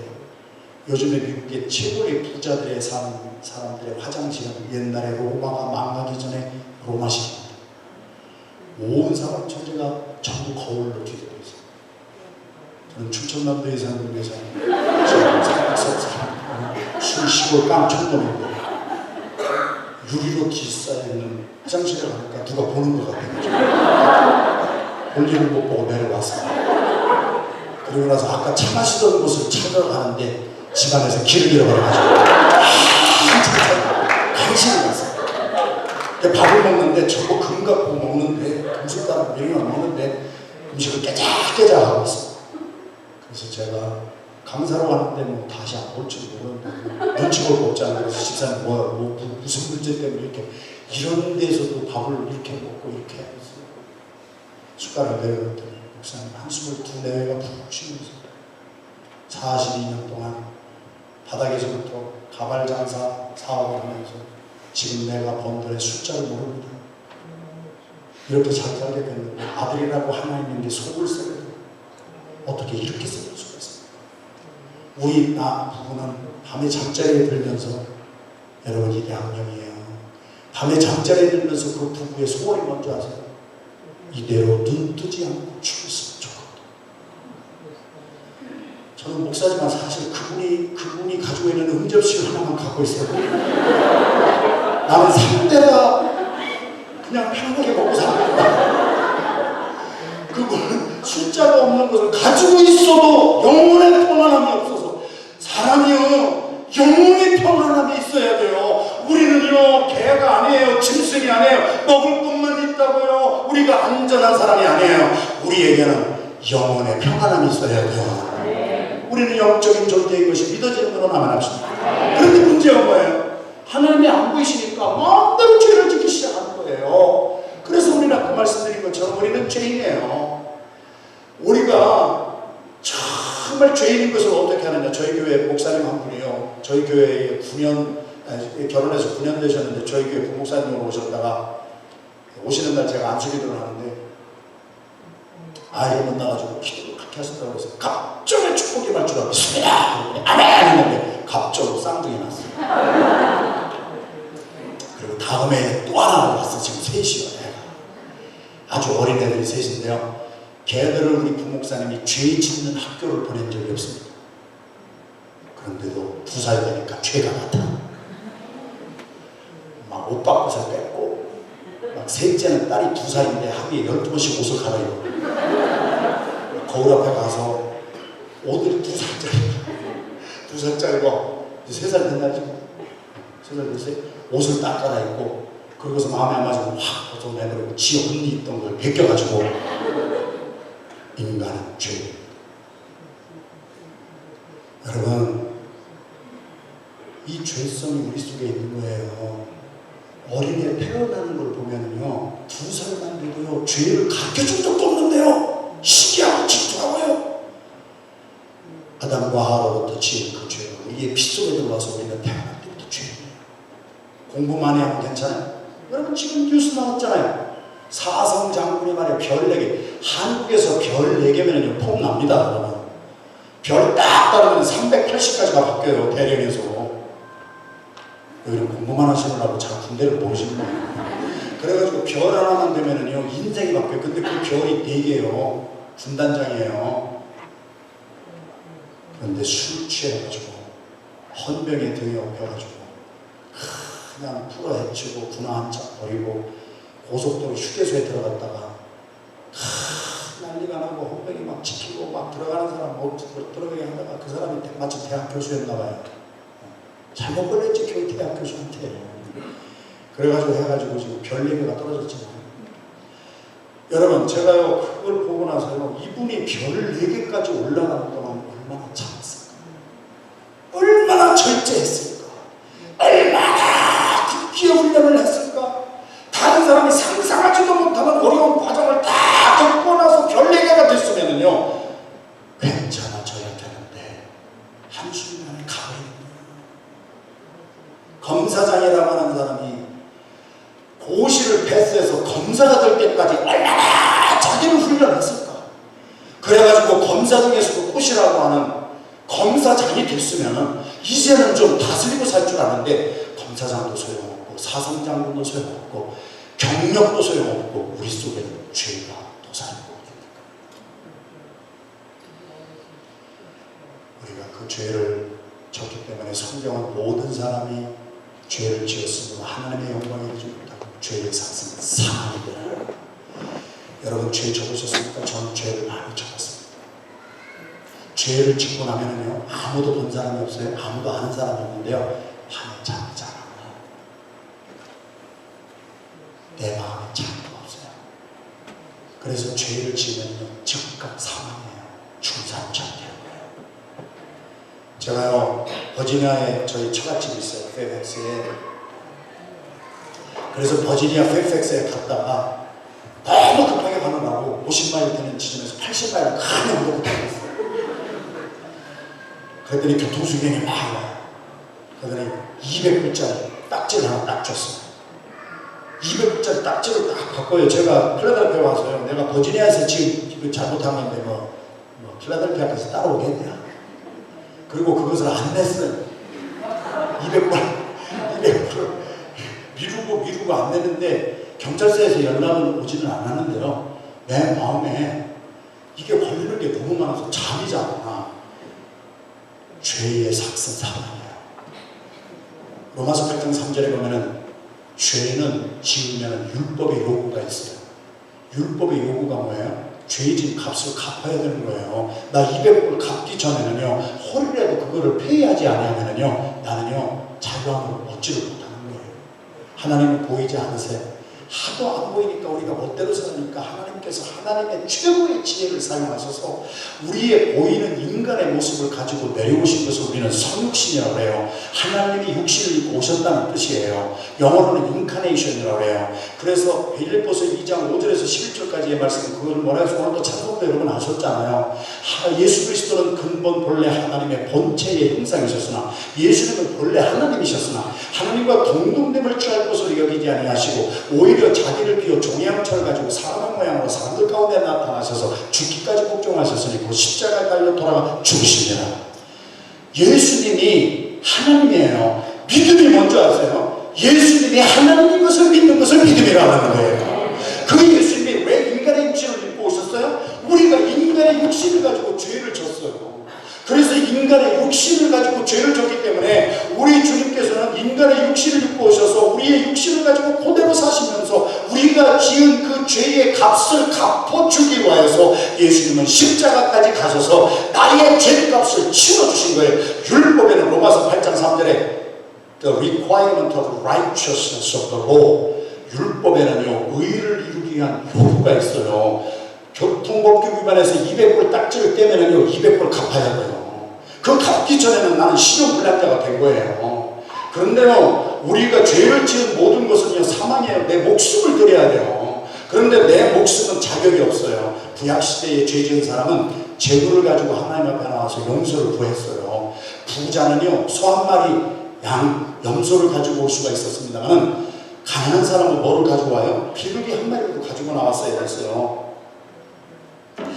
요즘에 미국의 최고의 부자들의 사는 사람들의 화장실은 옛날에 로마가 망하기 전에 로마식입니다. 온 사람 전체가 전부 거울로 뒤덮여 있어요. 저는 충청남도에 사는 회사, 술 시골 깡촌놈인데 유리로 뒤쌓여있는 화장실에 가니까 누가 보는 것 같아요. 볼일을 못 보고 내려왔어요. 그리고 나서 아까 차 마시던 곳을 찾아가는데 집안에서 길을 잃어버려가지고 한참 간신히 갔어요. 밥을 먹는데 저거 금 갖고 먹는데, 금숟가락 밀면 먹는데 음식을 깨작깨작 하고 있어요. 그래서 제가 강사로 왔는데 뭐 다시 안 볼 줄 모르는데 눈치 볼 거 없잖아요. 그래서 집사님 무슨 문제 때문에 이렇게 이런 데서도 밥을 이렇게 먹고 이렇게 하고 있어요. 숟가락을 내려놨더니 목사님 한숨을 두 내외가 푹 쉬면서 42년 동안 바닥에서부터 가발 장사 사업을 하면서 지금 내가 번 돈의 숫자를 모릅니다. 이렇게 잘 살게 됐는데 아들이라고 하나 있는데 속을 썩여도 어떻게 이렇게 썩을 수가 있습니까? 우리 부부는 밤에 잠자리에 들면서, 여러분 이게 악령이에요. 밤에 잠자리에 들면서 그 부부의 소원이 뭔지 아세요? 이대로 눈 뜨지 않고 죽었으면 좋겠다. 저는 목사지만 사실 그분이 가지고 있는 응접실 하나만 갖고 있어요. 나는 3대가 그냥 편하게 먹고 삽니다. 그분은 숫자가 없는 것을 가지고 있어도 영혼의 평안함이 없어서, 사람이요 영혼의 평안함이 있어야 돼요. 우리는요 개가 아니에요. 짐승이 아니에요. 먹을 것만 있다고요. 우리가 안전한 사람이 아니에요. 우리에게는 영혼의 평안함이 있어야 돼요. 우리는 영적인 존재인 것이 믿어지는 것으로 나만합시다. 그런데 문제가 뭐예요? 하나님이 안 보이시니까 마음대로 죄를 짓기 시작하는 거예요. 그래서 우리는 아까 말씀드린 것처럼 우리는 죄인이에요. 우리가 정말 죄인인 것을 어떻게 하느냐. 저희 교회 목사님 한 분이요, 저희 교회에 결혼해서 9년 되셨는데 저희 교회 부목사님으로 오셨다가 오시는 날 제가 안수기도를 하는데 아이를 만나가지고 기도를 그렇게 하신다고 해서 갑자기 축복이 말줄 알았습니다. 아멘! 했는데 갑자기 쌍둥이 났어요. 그리고 다음에 또 하나 왔어. 지금 셋이요. 아주 어린 애들이 셋인데요. 걔들을 우리 부목사님이 죄 짓는 학교를 보낸 적이 없습니다. 그런데도 2살 되니까 죄가 나타나. 막 오빠 것을 뺐고, 막 셋째는 딸이 2살인데 하루에 12번씩 옷을 갈아입고, 거울 앞에 가서 옷을 2살짜리가 이제 3살 됐나 지금? 3살 됐어요? 옷을 딱 갈아입고, 그러고서 마음에 안 맞으면 확 벗어내버리고 지 언니 있던 걸 벗겨가지고, 인간은 죄. 여러분, 이 죄성이 우리 속에 있는 거예요. 어린애 태어나는 걸 보면요, 2살만 돼도요, 죄를 가르쳐준 적도 없는데요, 시기하고 질투하고요. 아담과 하와로부터 지은 그 죄는 우리의 피 속에 들어와서 우리는 태어날 때부터 죄예요. 공부만 해야 괜찮아요. 여러분 지금 뉴스 나왔잖아요. 사성 장군이 말이에요, 별 4개. 한국에서 별 4개면요 폼 납니다. 여러분. 별 딱 따르면 380까지가 바뀌어요, 대령에서. 여기는 공부만 하시느라고 잘 군대를 모르시는 거예요. 그래가지고 별 하나만 되면은요 인생이 바뀌어요. 근데 그 별이 4개예요. 군단장이에요. 그런데 술 취해가지고 헌병에 등에 업혀가지고 그냥 풀어 헤치고 군화 한 짝 버리고 고속도로 휴게소에 들어갔다가 난리가 나고 헌병이 막 지키고 막 들어가는 사람 못 들어가게 하다가 그 사람이 마침 대학 교수였나봐요. 잘못 걸렸지 교육 대학 교수한테. 그래가지고 해가지고 지금 별 4개가 떨어졌잖아요. 여러분 제가요 그걸 보고 나서요 이분이 별 4개까지 올라가는 동안 얼마나 참았을까, 얼마나 절제했을까, 얼마나 극기의 훈련을 했을까. 다른 사람이 상상하지도 못하는 어려운 과정을 다 겪고 나서 별 4개가 됐으면은요 괜찮아져야 되는데 한순간에 가버리는 거예요. 검사장이라고 하는 사람이 고시를 패스해서 검사가 될 때까지 얼마나 자기를 훈련했을까. 그래가지고 검사 중에서도 꽃이라고 하는 검사장이 됐으면 이제는 좀 다스리고 살 줄 아는데 검사장도 소용없고 사성장군도 소용없고 경력도 소용없고 우리 속에는 죄가 도사리고 있습니다. 우리가 그 죄를 졌기 때문에 성경은 모든 사람이 죄를 지었으므로 하나님의 영광이 되지 못하고 죄의 상승은 사망이다. 여러분 죄 적으셨습니까? 저는 죄를 많이 적었습니다. 죄를 짓고 나면은요 아무도 본 사람이 없어요. 아무도 아는 사람이 없는데요 밤에 잠이 잘 안 와요. 내 마음에 잠이 없어요. 그래서 죄를 지으면요 즉각 사망이에요. 중상처럼 되는 거예요. 제가요 버지니아에 저희 처갓집이 있어요. 페이팩스에. 그래서 버지니아 페이팩스에 갔다가 너무 급하게 가느라고 50마일 되는 지점에서 80마일을 큰 언덕을 타고 있어요. 그랬더니 교통수경이 막 와요. 그랬더니 200불짜리 딱지를 하나 딱 줬어요. 200불짜리 딱지를 딱 바꿔요. 제가 필라델피아 와서요. 내가 버지니아에서 지금 잘못한 건데 뭐 필라델피아까지 따라오겠냐. 그리고 그것을 안 냈어요. 200불 미루고 안 내는데 경찰서에서 연락은 오지는 않았는데요. 내 마음에 이게 걸리는 게 너무 많아서 잠이 잘 안 와. 죄의 삭은 사망이에요. 로마서 8장 3절에 보면은 죄는 지으면 율법의 요구가 있어요. 율법의 요구가 뭐예요? 죄진 값을 갚아야 되는 거예요. 나 200불 갚기 전에는요 홀이라도 그거를 페이하지 않으면은요 나는요 자유함을 얻지를 못하는 거예요. 하나님은 보이지 않으세요? 하도 안 보이니까 우리가 멋대로 사니까 하나님께서 하나님의 최고의 지혜를 사용하셔서 우리의 보이는 인간의 모습을 가지고 내려오신 것을 우리는 성육신이라고 해요. 하나님이 육신을 입고 오셨다는 뜻이에요. 영어로는 인카네이션이라고 해요. 그래서 빌립보서 2장 5절에서 11절까지의 말씀 그걸 뭐라 해서 오늘도 찬송도 여러분 하셨잖아요. 예수 그리스도는 근본 본래 하나님의 본체의 형상이셨으나 예수님은 본래 하나님이셨으나 하나님과 동등됨을 취할 것으로 여기지 아니하시고 오히려 자기를 비워 종의 형체를 가지고 사람의 모양으로 사람들 가운데 나타나셔서 죽기까지 복종하셨으니 그 십자가에 달려 돌아가 죽으십니다. 예수님이 하나님이에요. 믿음이 뭔지 아세요? 예수님이 하나님인 것을 믿는 것을 믿음이라고 하는 거예요. 그 예수님이 왜 인간의 육신을 입고 오셨어요? 우리가 인간의 육신을 가지고 죄를 졌어요. 그래서 인간의 육신을 가지고 죄를 졌기 때문에 우리 주님께서는 인간의 육신을 입고 오셔서 우리의 육신을 가지고 그대로 사시면서 우리가 지은 그 죄의 값을 갚아주기 위하여서 예수님은 십자가까지 가셔서 나의 죄값을 치러주신 거예요. 율법에는 로마서 8장 3절에 The requirement of righteousness of the law, 율법에는요 의를 이루기 위한 요구가 있어요. 교통법규 위반해서 200불 딱지를 떼면은요 200불 갚아야 돼요. 그 갚기 전에는 나는 신용불량자가 된 거예요. 그런데요 우리가 죄를 지은 모든 것은요 사망이에요. 내 목숨을 드려야 돼요. 그런데 내 목숨은 자격이 없어요. 구약시대에 죄 지은 사람은 재물을 가지고 하나님 앞에 나와서 용서를 구했어요. 부자는요 소 한 마리 양 염소를 가지고 올 수가 있었습니다만 가난한 사람은 뭐를 가지고 와요? 비둘기 한 마리도 가지고 나왔어야 됐어요.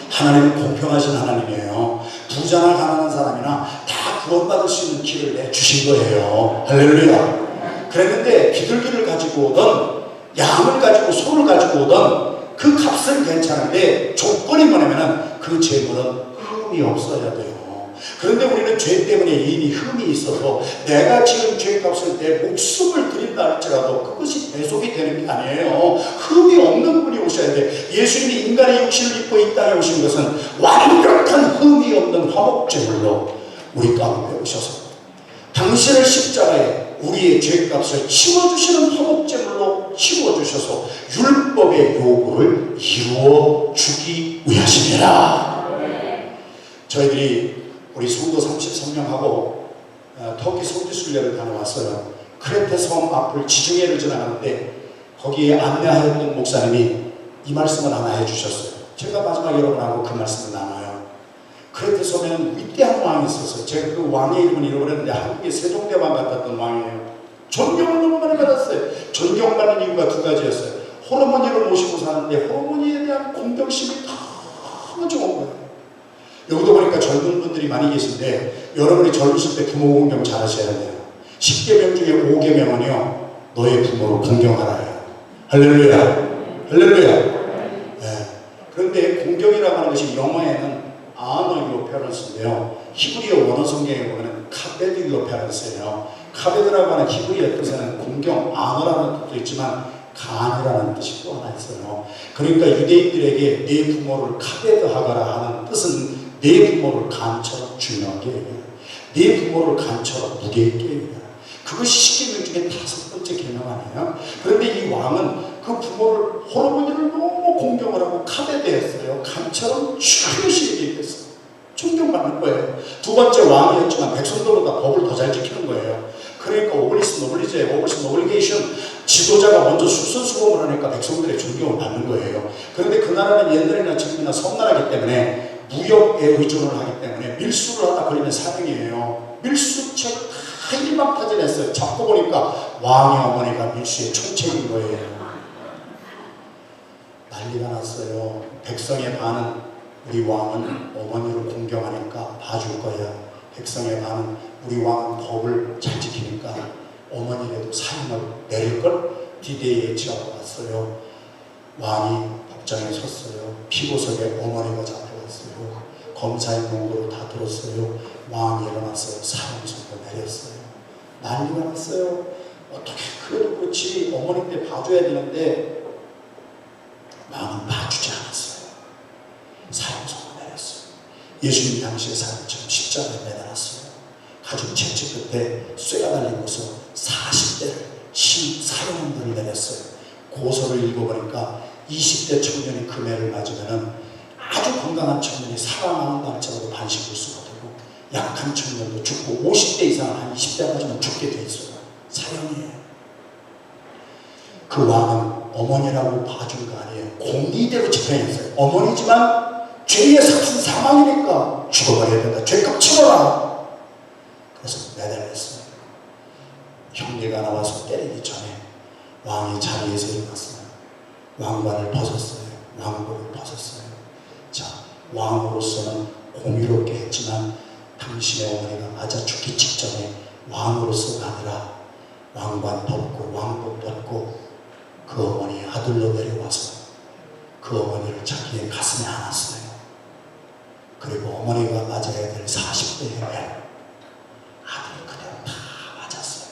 하나님은 공평하신 하나님이에요. 부자나 가난한 사람이나 다 구원받을 수 있는 길을 내주신 거예요. 할렐루야. 그랬는데 비둘기를 가지고 오던 양을 가지고 소를 가지고 오던 그 값은 괜찮은데 조건이 뭐냐면은 그 재물은 흠이 없어야 돼요. 그런데 우리는 죄 때문에 이미 흠이 있어서 내가 지은 죄값을 내 목숨을 드린다 할지라도 그것이 배속이 되는 게 아니에요. 흠이 없는 분이 오셔야 돼. 예수님이 인간의 육신을 입고 이 땅에 오신 것은 완벽한 흠이 없는 화목제물로 우리 가운데 오셔서 당신을 십자가에 우리의 죄값을 치워주시는 화목제물로 치워주셔서 율법의 요구를 이루어주기 위하십니다. 저희들이 우리 성도 33명하고 터키 성지순례를 다녀왔어요. 크레테 섬 앞을 지중해를 지나가는데 거기에 안내하였던 목사님이 이 말씀을 하나 해주셨어요. 제가 마지막에 여러분하고 그 말씀을 나눠요. 크레테 섬에는 위대한 왕이 있었어요. 제가 그 왕의 이름은 잃어버렸는데 한국의 세종대왕 같았던 왕이에요. 존경을 너무 많이 받았어요. 존경받는 이유가 두 가지였어요. 호르몬이를 모시고 사는데 호르몬이에 대한 공경심이 너무 좋은 거예요. 여기도 보니까 젊은 분들이 많이 계신데 여러분이 젊으실 때 부모 공경 잘 하셔야 돼요. 10계명 중에 5계명은요 너의 부모를 공경하라요. 할렐루야. 할렐루야. 네. 그런데 공경이라고 하는 것이 영어에는 honor your parents인데요 히브리어 원어 성경에 보면 카베드 your parents예요. 카베드라고 하는 히브리어 뜻에는 공경, honor라는 뜻도 있지만 간이라는 뜻이 또 하나 있어요. 그러니까 유대인들에게 내 부모를 카베드하거라 하는 뜻은 내 부모를 간처럼 중요하게 해요. 내 부모를 간처럼 무게 있게 해요. 그것이 10계명 중에 5번째 계명 아니에요? 그런데 이 왕은 그 부모를 호르몬이를 너무 공경을 하고 카베드했어요. 간처럼 중요시 얘기했어요. 존경받는 거예요. 두 번째 왕이었지만 백성들보다 법을 더 잘 지키는 거예요. 그러니까 오블리스 노블리게이션 지도자가 먼저 수선수범을 하니까 백성들의 존경을 받는 거예요. 그런데 그 나라는 옛날이나 지금이나 섬나라이기 때문에 무역에 의존을 하기 때문에 밀수를 하다 걸리면 사형이에요. 밀수책을 다 일망타진했어요. 잡고 보니까 왕의 어머니가 밀수의 총책인 거예요. 난리가 났어요. 백성의 반은 우리 왕은 어머니를 공경하니까 봐줄 거야. 백성의 반은 우리 왕은 법을 잘 지키니까 어머니라도 사형을 내릴걸? 디데이에 지하고 왔어요. 왕이 법정에 섰어요. 피고석에 어머니가 잡혀왔어요. 검사의 명도로 다 들었어요. 왕이 일어났어요. 사형 선고 내렸어요. 난리가 났어요. 어떻게 그래도 그렇지 어머니 때 봐줘야 되는데 왕은 봐주지 않았어요. 사형 선고 내렸어요. 예수님 당시의 사람처럼 십자가에 매달았어요. 가족 채찍 끝에 쇠가 달린 곳으로 40대를 사형을 내렸어요. 고소를 읽어보니까 20대 청년이 그 매를 맞으면은 아주 건강한 청년이 살아남은 날짜로 반식을 수가 되고 약한 청년도 죽고 50대 이상 한 20대까지는 죽게 돼 있어요. 사형이에요. 그 왕은 어머니라고 봐준 거 아니에요. 공리대로 집행했어요. 어머니지만 죄의 삭은 사망이니까 죽어버려야 된다. 죄값 치러라. 그래서 매달렸어요. 형제가 나와서 때리기 전에 왕이 자리에서 일어났어요. 왕관을 벗었어요. 왕복을 벗었어요. 자, 왕으로서는 공유롭게 했지만 당신의 어머니가 맞아 죽기 직전에 왕으로서가 아니라 왕관 벗고 왕복 벗고 그 어머니의 아들로 내려와서 그 어머니를 자기의 가슴에 안았어요. 그리고 어머니가 맞아야 될 40대의 아들이 그대로 다 맞았어요.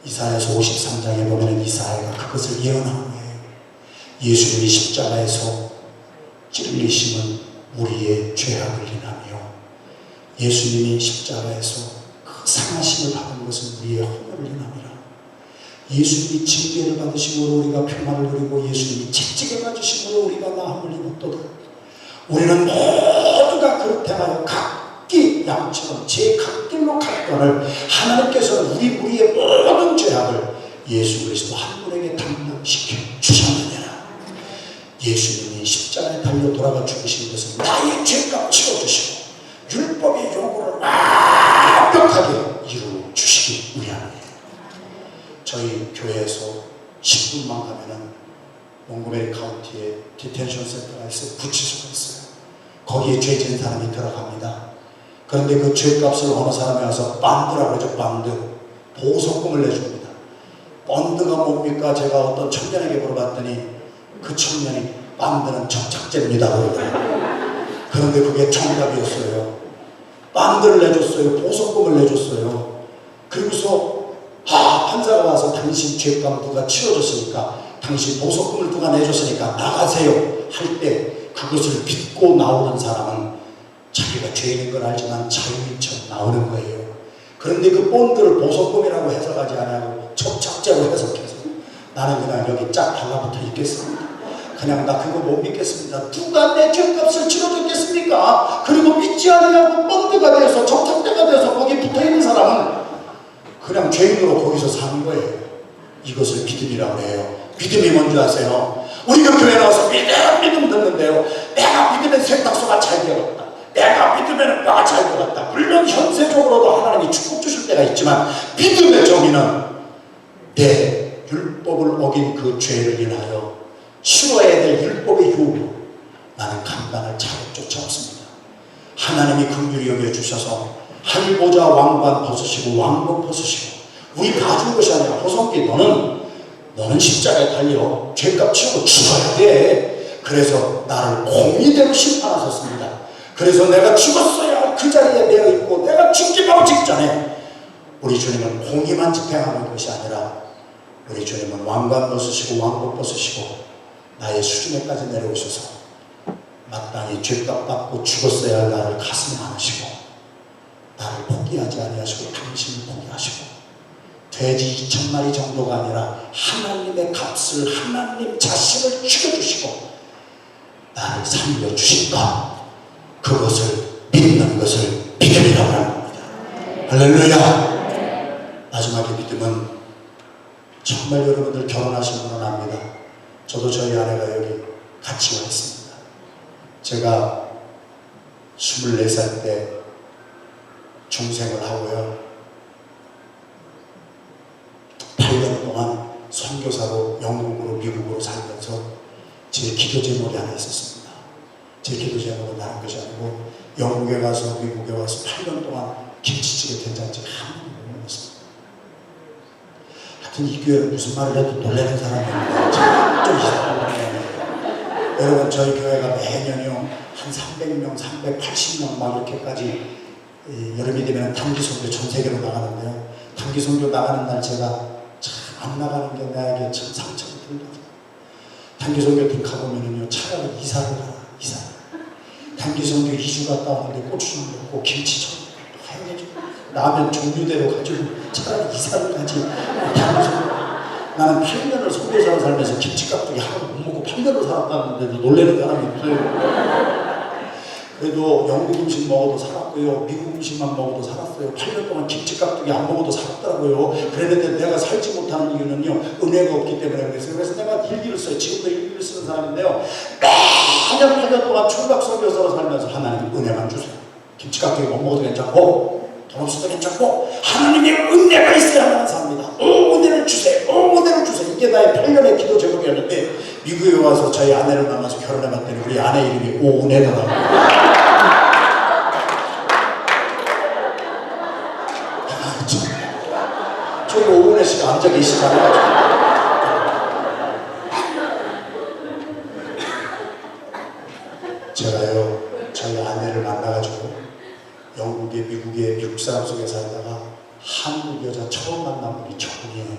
이사야서 53장에 보면 이사야가 그것을 예언한 거예요. 예수님이 십자가에서 찔리심은 우리의 죄악을 인하며 예수님이 십자가에서 그 상하심을 받은 것은 우리의 허물을 인함이라. 예수님이 징계를 받으심으로 우리가 평안을 누리고 예수님이 채찍을 맞으심으로 우리가 나음을 입었도다. 우리는 모두가 그렇게 하여 각기 양처럼 제 각길로 갔건을 하나님께서는 우리의 모든 죄악을 예수 그리스도 한 분에게 담당시켜 주셨느니라. 예수님이 십자가에 달려 돌아가 죽으신 것은 나의 죄값 치러주시고 율법의 요구를 완벽하게 이루어 주시기 위함이에요. 저희 교회에서 10분만 가면은 몽고메리 카운티에 디텐션 센터가 있어요. 구치소가 있어요. 거기에 죄 지은 사람이 들어갑니다. 그런데 그 죄값을 어느 사람이 와서 반드라고 하죠. 반드. 보석금을 내줍니다. 반드가 뭡니까? 제가 어떤 청년에게 물어봤더니 그 청년이 반드는 접착제입니다 그러더라고요. 그런데 그게 정답이었어요. 반드를 내줬어요. 보석금을 내줬어요. 그리고서 판사가 와서 당신 죄값 누가 치러줬으니까 당신 보석금을 누가 내줬으니까 나가세요 할 때 그것을 믿고 나오는 사람은 자기가 죄인인 걸 알지만 자유인 척 나오는 거예요. 그런데 그 본드를 보석금이라고 해석하지 않고 접착제로 해석해서 나는 그냥 여기 쫙 달라붙어 있겠습니다. 그냥 나 그거 못 믿겠습니다. 누가 내 죄값을 치러줬겠습니까? 그리고 믿지 않으려고 본드가 돼서 접착제가 돼서 거기 붙어있는 사람은 그냥 죄인으로 거기서 사는 거예요. 이것을 믿음이라고 해요. 믿음이 뭔지 아세요? 우리가 교회 나와서 믿음 듣는데요. 내가 믿으면 세탁소가 잘 되었다. 내가 믿으면 뼈가 잘 되었다. 물론 현세적으로도 하나님이 축복 주실 때가 있지만 믿음의 정의는 내 율법을 어긴 그 죄를 인하여 치러야 될 율법의 요구 나는 강단을 자격조차 없습니다. 하나님이 긍휼히 여겨주셔서 하늘보좌 왕관 벗으시고 왕복 벗으시고 우리 다 준 것이 아니라 호성기 너는 십자가에 달려 죄값 치고 죽어야 돼. 그래서 나를 공의대로 심판하셨습니다. 그래서 내가 죽었어야 그 자리에 내어 있고 내가 죽기 바로 직전에 우리 주님은 공의만 집행하는 것이 아니라 우리 주님은 왕관 벗으시고 왕복 벗으시고 나의 수준에까지 내려오셔서 마땅히 죄값 받고 죽었어야 할 나를 가슴에 안으시고 나를 포기하지 아니하시고 당신을 포기하시고 돼지 2,000마리 정도가 아니라 하나님의 값을 하나님 자신을 죽여주시고 나를 살려주신다. 그것을 믿는 것을 믿음이라고 하는 겁니다. 할렐루야. 마지막에 믿음은 정말 여러분들 결혼하신 분은 압니다. 저도 저희 아내가 여기 같이 와 있습니다. 제가 24살 때 중생을 하고요. 8년 동안 선교사로 영국으로 미국으로 살면서 제 기도 제목이 하나 있었습니다. 제 기도 제목은 다른 것이 아니고 영국에 가서 미국에 와서 8년 동안 김치찌개 된장찌개 한 번도 못 먹었습니다. 하여튼 이 교회는 무슨 말을 해도 놀라는 사람입니다. 좀 이상한 거예요. 여러분 저희 교회가 매년요 한 300명, 380명 막 이렇게까지 여름이 되면 단기선교 전 세계로 나가는데요. 단기선교 나가는 날 제가 참 안 나가는 게 나에게 참 상처가 들거든요. 단기선교 팀 가보면은요 차라리 이사를 가라. 이사. 단기선교 2주 갔다 왔는데 고추장 먹고 김치 좀 해가지고 라면 종류대로 가지고 차라리 이사를 가지. 나는 8년을 선교사로 살면서 김치깍두기 하나도 못 먹고 8년을 살았다는데도 놀라는 사람이 없어요. 그래도 영국 음식 먹어도 살았고요. 미국 음식만 먹어도 살았어요. 8년 동안 김치깍두기 안 먹어도 살았더라고요. 그랬는데 내가 살지 못하는 이유는요. 은혜가 없기 때문에 그랬어요. 그래서 내가 일기를 써요. 지금도 일기를 쓰는 사람인데요. 매년 8년 동안 총각 선교사로 살면서 하나님 은혜만 주세요. 김치깍두기 못 먹어도 괜찮고 돈 없어도 괜찮고 하나님의 은혜가 있어야 하는 사람입니다. 은혜를 주세요. 은혜를 주세요. 이게 나의 8년의 기도 제목이었는데 미국에 와서 저희 아내를 만나서 결혼해봤더니 우리 아내 이름이 오은혜더라고요. 저기 오은혜 씨가 앉아 계시잖아요. 제가요 저희 아내 미국의 미국 사람 속에 살다가 한국 여자 처음 만난 분이 저분이에요.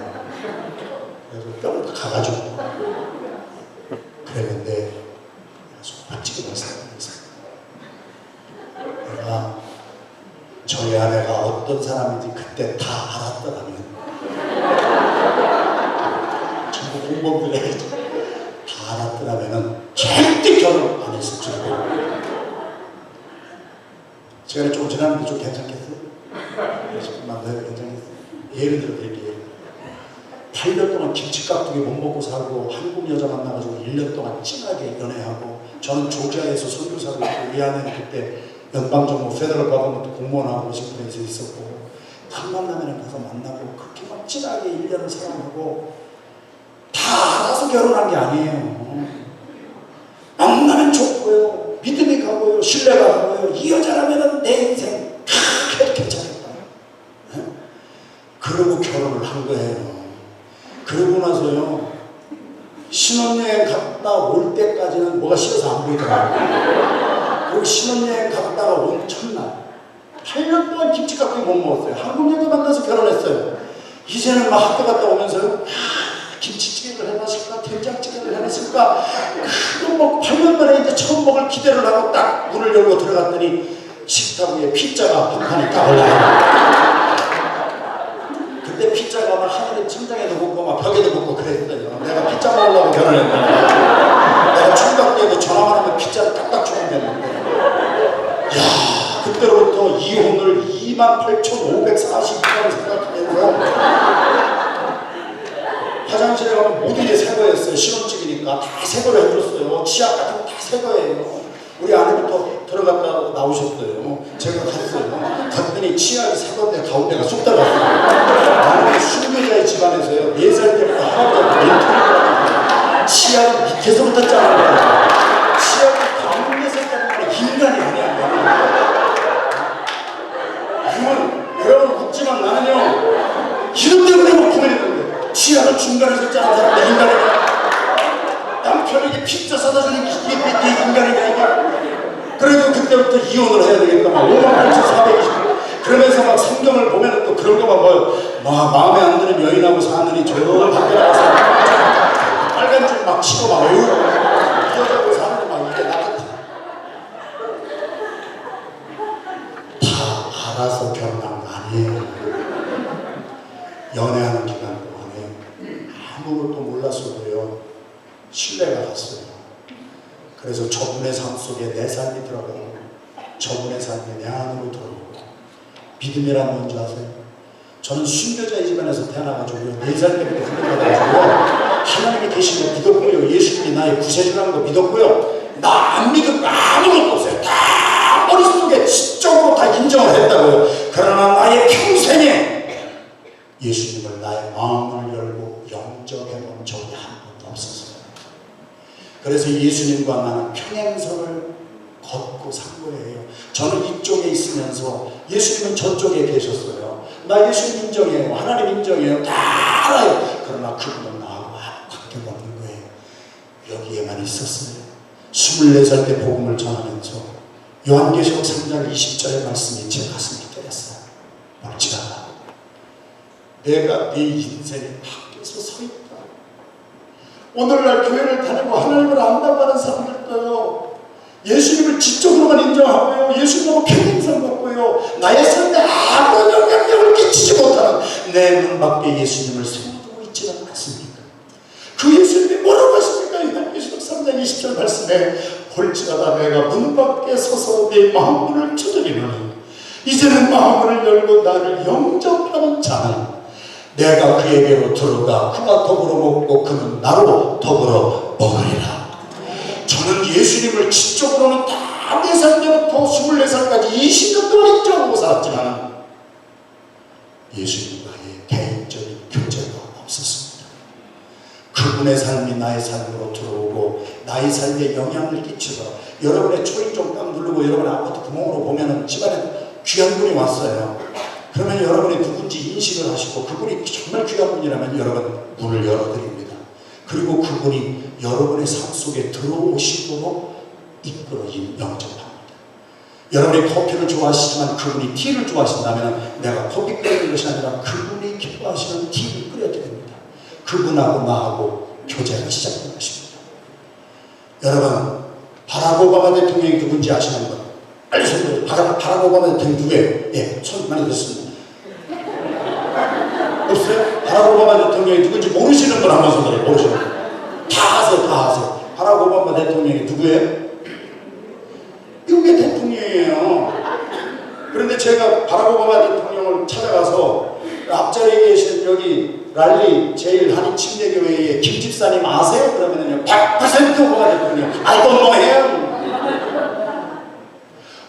그래서 뼈를 다 가가지고 그랬는데 솔직히 말씀드리겠습니다. 내가 저희 아내가 어떤 사람인지 그때 다 알았더라면 전부 공범들에게 다 알았더라면 절대 결혼 안 했을 줄 알고. 제가 좀 지났는데 좀 괜찮겠어요? 10분만 더 해도 괜찮겠어요? 예를 들어 드릴게요. 8년 동안 김치깍두기 못 먹고 살고 한국 여자 만나가지고 1년 동안 진하게 연애하고, 저는 조지아에서 선교사를 했고 이 아내는 그때 연방정부 페더럴 거버먼트 공무원하고 워싱턴에서 있었고, 한 만나면 가서 만나고 그렇게 막 진하게 1년을 사랑하고 다 알아서 결혼한 게 아니에요. 만나면 좋고요, 믿음이 가고요, 신뢰가 가고요, 이 여자라면 내 인생 다 괜찮겠다. 네? 그러고 결혼을 한 거예요. 그러고 나서요, 신혼여행 갔다 올 때까지는 뭐가 싫어서 안 보이더라고요. 그리고 신혼여행 갔다가 온 첫날 8년 동안 김치깍두기 못 먹었어요. 한국 여자 만나서 결혼했어요. 이제는 막 학교 갔다 오면서요, 김치찌개를 해놨을까 된장찌개를 해놨을까 그거 먹고 8년 만에 이제 처음 먹을 기대를 하고 딱 문을 열고 들어갔더니 식탁 위에 피자가 한 판이 딱 올라와요. 그때 피자가 막 하늘에 천장에도 붙고 막 벽에도 붙고 그랬어요. 내가 피자 먹으려고 결혼했는데, 내가 총각때도 전화만 하면 피자를 딱딱 주면 되는데, 야, 그때로부터 이혼을 28,540번 생각하면서 화장실에 가면 모든 게 새 거였어요. 신혼집이니까 다 새 거로 해줬어요. 치약 같은 거 다 새 거예요. 우리 아내부터 들어갔다 나오셨어요. 제가 갔어요. 갔더니 치약이 새 건데 가운데가 쑥 들어갔어요. 나는 순교자의 집안에서요, 4살 때부터 하나도 멘토를 치약은 밑에서부터 짜는 거예요. 치약은 가운데서 짜는 건 인간이 아니야. 여러분 웃지만 나는요, 이런 때문에 못 보냈는데, 치약을 중간에서 짜는 사람들 인간이야. 남편에게 피자 사다 주는 이게 인간이냐 이게. 그래도 그때부터 이혼을 해야 되겠다. 막 58,420. 그러면서 막 성경을 보면 또 그런 거만 막 마음에 안 드는 여인하고 사느니 저 밖에 나가서 빨간 줄 막 치고 막 어이구 여자하고 사느니 막 이게 나갔다. 다 알아서 결혼한 거 아니에요. 연애하는 기간 동안에 아무것도 몰랐어도요, 신뢰가 갔어요. 그래서 저분의 삶 속에 내 삶이 들어가고, 저분의 삶이 내 안으로 들어오고. 믿음이란 뭔지 아세요? 저는 순교자의 집안에서 태어나가지고요, 4살 때부터 훈련받아가지고요, 하나님이 계신 거 믿었고요, 예수님이 나의 구세주라는 거 믿었고요, 나 안 믿은 거 아무것도 없어요. 다 머릿속에 지적으로 다 인정을 했다고요. 그러나 나의 평생에 예수님을 나의 마음을 열고 영접해본 적이 한 번도 없었어요. 그래서 예수님과 나는 평행선을 걷고 산 거예요. 저는 이쪽에 있으면서 예수님은 저쪽에 계셨어요. 나 예수님 인정해요. 하나님 인정해요. 다 알아요. 그러나 그분은 나하고 아무 관계가 없는 거예요. 여기에만 있었어요. 24살 때 복음을 전하면서 요한계시록 3장 20절의 말씀이 제 가슴에 때렸어요. 멀지가 내가 네 인생에 밖에서 서 있다. 오늘날 교회를 다니고 하나님을 안다고 하는 사람들도요, 예수님을 지적으로만 인정하고요, 예수님하고 평행선 갖고요, 나의 삶에 아무런 영향력을 끼치지 못하는 내 문 밖에 예수님을 세워두고 있지는 않습니까? 그 예수님이 뭐라고 하십니까? 요한계시록 3장 20절 말씀에 볼지라다 내가 문 밖에 서서 네 마음문을 두드리노니 이제는 마음문을 열고 나를 영접하는 자는 내가 그에게로 들어가 그가 더불어 먹고 그는 나로 더불어 먹으리라. 저는 예수님을 지적으로는 다 4살 때부터 24살까지 20년 동안 인정하고 살았지만 예수님과의 개인적인 교제가 없었습니다. 그분의 삶이 나의 삶으로 들어오고 나의 삶에 영향을 끼치고, 여러분의 초인종 딱 누르고 여러분 아파트 구멍으로 보면 집안에 귀한 분이 왔어요. 그러면 여러분이 누군지 인식을 하시고 그분이 정말 귀한 분이라면 여러분 문을 열어드립니다. 그리고 그분이 여러분의 삶 속에 들어오시도록 이끌어 영접합니다. 여러분이 커피를 좋아하시지만 그분이 티를 좋아하신다면 내가 커피 끓이는 것이 아니라 그분이 기뻐하시는 티를 끓여드립니다. 그분하고 나하고 교제가 시작된 것입니다. 여러분, 바락 오바마 대통령이 누군지 아시는 분? 빨리 손 들어요. 바락 오바마 대통령 누구예요? 예, 손 많이 들었습니다. 없어요? 바락 오바마 대통령이 누군지 모르시는 분 한번 손 들어요. 모르시는 분. 다 아세요. 바락 오바마 대통령이 누구예요? 미국의 대통령이에요. 그런데 제가 바락 오바마 대통령을 찾아가서 앞자리에 계신 여기 랄리 제일 한인 침례교회의 김 집사님 아세요? 그러면요 100% 오바마 대통령 I don't know him.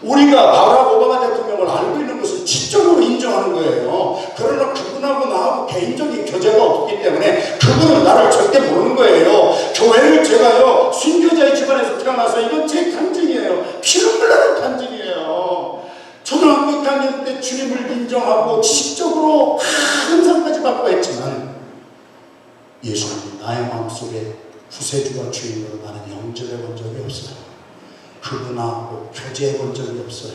우리가 바락 오바마 대통령을 알고 있는 것은 지적으로 인정하는 거예요. 그러나 그분하고 나하고 개인적인 교제가 없기 때문에 그분은 나를 절대 모르는 거예요. 교회를 제가요 순교자의 집안에서 태어나서 이건 제 간증이에요. 피를 흘리는 간증이에요. 초등학교 6학년 때 주님을 인정하고 지식적으로 큰 상까지 받고 했지만 예수님이 나의 마음속에 구세주와 주인으로 나는 영접해 본 적이 없어요. 그분하고 교제해 본 적이 없어요.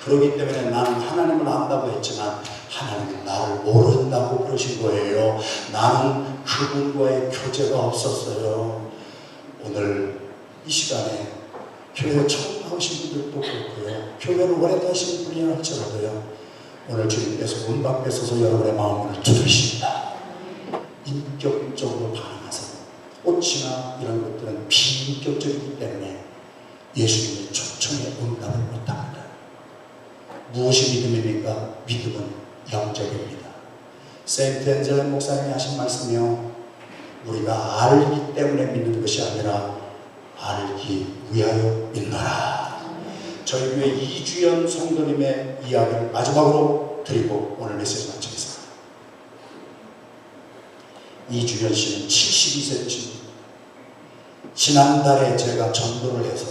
그렇기 때문에 나는 하나님을 안다고 했지만 하나님은 나를 모른다고 그러신 거예요. 나는 그분과의 교제가 없었어요. 오늘 이 시간에 교회 처음 나오신 분들도 그렇고요. 교회를 오래 다니신 분이라 할지라도요. 오늘 주님께서 문 밖에 서서 여러분의 마음을 두드리십니다. 인격적으로 반응하세요. 꽃이나 이런 것들은 비인격적이기 때문에 예수님의 초청에 응답을 못합니다. 무엇이 믿음입니까? 믿음은 영적입니다. 세인트 앤젤렌 목사님이 하신 말씀이요. 우리가 알기 때문에 믿는 것이 아니라 알기 위하여 믿노라. 저희 교회 이주연 성도님의 이야기를 마지막으로 드리고 오늘 메시지 마치겠습니다. 이주연 씨는 72세 쯤 지난달에 제가 전도를 해서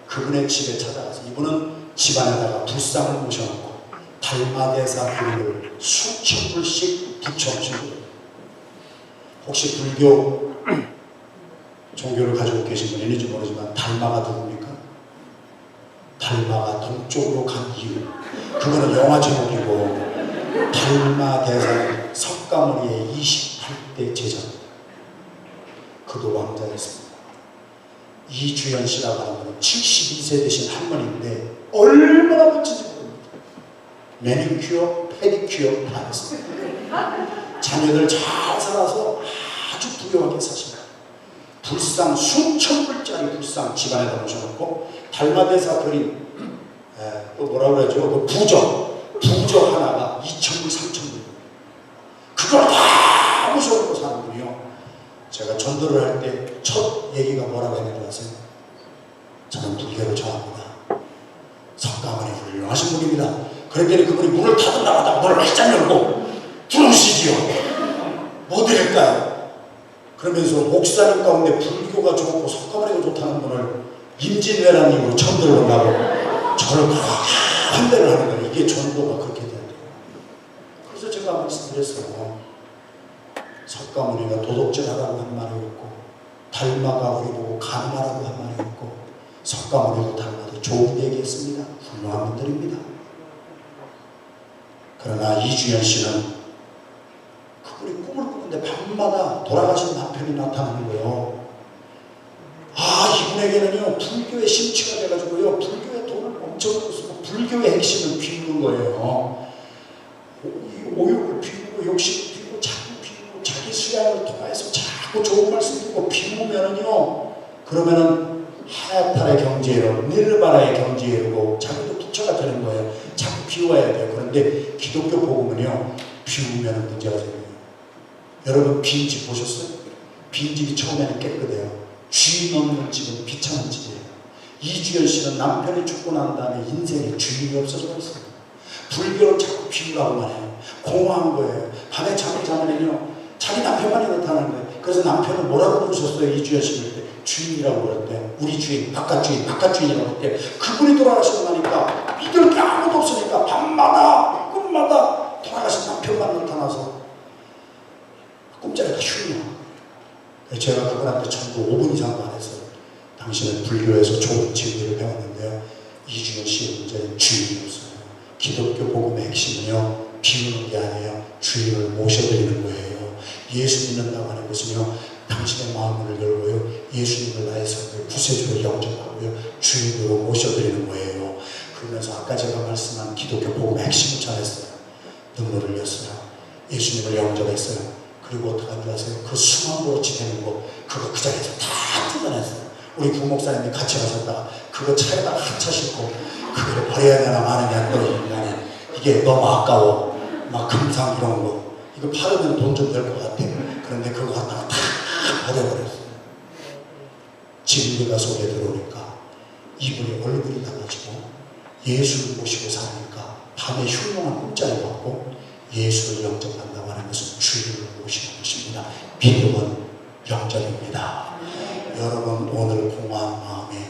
그분의 집에 찾아가서 이분은 집안에다가 불상을 모셔놓고 달마대사 그림을 수천 불씩 붙여주신 거예요. 혹시 불교 종교를 가지고 계신 분 있는지 모르지만 달마가 누굽니까? 달마가 동쪽으로 간 이유, 그거는 영화 제목이고 달마대사 석가모니의 28대 제자입니다. 그도 왕자였습니다. 이주연 씨라고 하는 분은 72세 되신 할머니인데 얼마나 멋진지 모릅니다. 매니큐어, 페디큐어 다 했습니다. 자녀들 잘 살아서 아주 부유하게 사십니다. 불상 수천 불짜리 불상 집안에다 모셔놓고 달마대사 그림 또 뭐라 그러죠? 그 부적 하나가 2,000불, 3,000불 그걸 다 모셔놓고 사는 분이요. 제가 전도를 할 때 첫 얘기가 뭐라고 했는지 아세요? 저는 불교를 좋아합니다. 석가모니 훌륭하신 분입니다. 그랬더니 그분이 문을 닫으려고 문을 활짝 열고 들어오시지요. 뭐 드릴까요? 그러면서 목사님 가운데 불교가 좋고 석가모니가 좋다는 분을 임진왜란 이후로 처음 들어본다고 저를 환대를 하는 거예요. 이게 전도가 그렇게 돼야 돼요. 그래서 제가 말씀드렸어요. 석가모니가 도덕질하라고 한 말이 있고 달마가 우리 보고 가늠하라고 한 말이 있고 석가모니도 달마도 좋은 얘기했습니다. 훌륭한 분들입니다. 그러나 이주연 씨는 그분이 꿈을 꾸는데 밤마다 돌아가신 남편이 나타나는 거예요. 아, 이분에게는요 불교의 심취가 돼가지고요 불교의 돈을 엄청 쓰고 불교의 핵심을 비우는 거예요. 오욕을 비우고 욕심을 비우고 자꾸 비우고 자기 수양을 통해서 자꾸 좋은 말씀 듣고 비우면은요 그러면은 하야탈의 경지에 이르고 니르바나의 경지에 이르고 자기도 부처가 되는 거예요. 자꾸 비워야 돼요. 그런데 기독교 복음은요 비우면 문제가 생겨요. 여러분 빈집 보셨어요? 빈집이 처음에는 깨끗해요. 주인 없는 집은 비참한 집이에요. 이주연 씨는 남편이 죽고 난 다음에 인생에 주인이 없어져 버렸어요. 불교를 자꾸 비우라고만 해요. 공허한 거예요. 밤에 잠을 자면요 자기 남편만이 나타나는 거예요. 그래서 남편은 뭐라고 부르셨어요? 이주연 씨를 때 주인이라고 그랬대요. 우리 주인, 바깥 주인이라고 그랬대요. 그분이 돌아가시고 나니까 믿을 게 아무도 없으니까 밤마다 꿈마다 돌아가신 남편만 나타나서 꿈자리가 흉해요. 제가 그분한테 전부 5분 이상 만해서 당신은 불교에서 좋은 진리를 배웠는데요. 이주연 씨의 문제는 주인이 없어요. 기독교 복음의 핵심은요, 비우는 게 아니에요. 주인을 모셔드리는 거예요. 예수 믿는다고 하는 것은요, 당신의 마음을 열고요, 예수님을 나의 삶의 구세주로 영접하고요, 주인으로 모셔드리는 거예요. 그러면서 아까 제가 말씀한 기독교 복음의 핵심을 잘했어요. 눈물을 흘렸어요. 예수님을 영접했어요. 그리고 어떻게 한 줄 아세요? 그 수만보로치 되는 거, 그거 그 자리에서 다 뜯어냈어요. 우리 부목사님이 같이 가셨다가 그거 차에다 한차 싣고 그걸 버려야 되나 마느냐 또 인간이 이게 너무 아까워. 막 금상 이런 거 이거 팔으면 돈 좀 될 것 같아. 그런데 그거 갖다가 다 버려버렸어요. 진리가 속에 들어오니까 이분이 얼굴이 달라지고 예수를 모시고 사니까 밤에 흉흉한 꿈자리 받고 예수를 영접한다고 하는 것은 주님을 모시는 것입니다. 믿음은 영접입니다. 여러분 오늘 공허한 마음에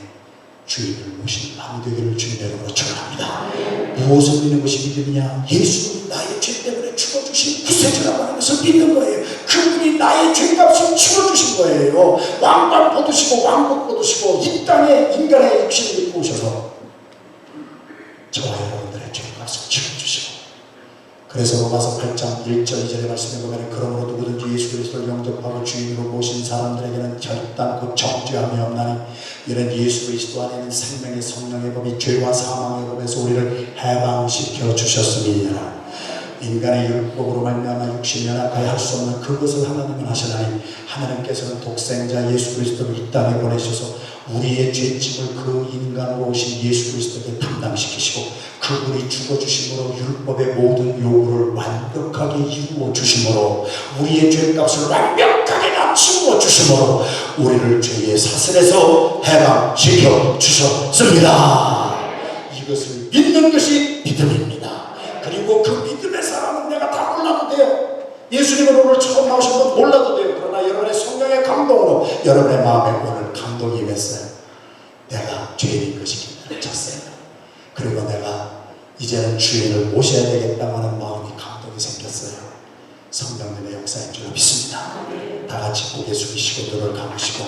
주인을 모시는 밤이 되기를 주님의 이름으로 축원합니다. 무엇을 믿는 것이 믿음이냐? 예수님이 나의 죄 때문에 죽어주신 구세주라고 하는 것을 믿는 거예요. 그분이 나의 죄값을 죽어주신 거예요. 왕관 벗으시고 왕국 벗으시고 이 땅에 인간의 육신을 입고 오셔서 저와 여러분들의 죄값을 죽어주시고, 그래서 로마서 8장 1절 2절의 말씀에 보면 그러므로 누구든지 예수 그리스도를 영접하고 주인으로 모신 사람들에게는 결단코 정죄함이 없나니 이런 예수 그리스도 안에 있는 생명의 성령의 법이 죄와 사망의 법에서 우리를 해방시켜 주셨음이니라. 인간의 율법으로 말미암아 육신이 연약하여 할 수 없는 그것을 하나님은 하시나니 하나님께서는 독생자 예수 그리스도를 이 땅에 보내셔서 우리의 죄짐을 그 인간으로 오신 예수 그리스도에게 담당시키시고 그분이 죽어주심으로 율법의 모든 요구를 완벽하게 이루어 주심으로 우리의 죄값을 완벽하게 다 치워 주심으로 우리를 죄의 사슬에서 해방시켜 주셨습니다. 이것을 믿는 것이 믿음입니다. 그리고 그 믿음의 사람은 내가 다 몰라도 돼요. 예수님은 오늘 처음 나오신 건 몰라도 돼요. 그러나 여러분의 성령의 감동으로 여러분의 마음에 오늘 감동이 임했어요. 내가 죄인인 것이 깨달아졌어요. 그리고 내가 이제는 주인을 모셔야 되겠다고 하는 마음이 감동이 생겼어요. 성령님의 역사인 줄 믿습니다. 다 같이 고개 숙이시고 눈을 감으시고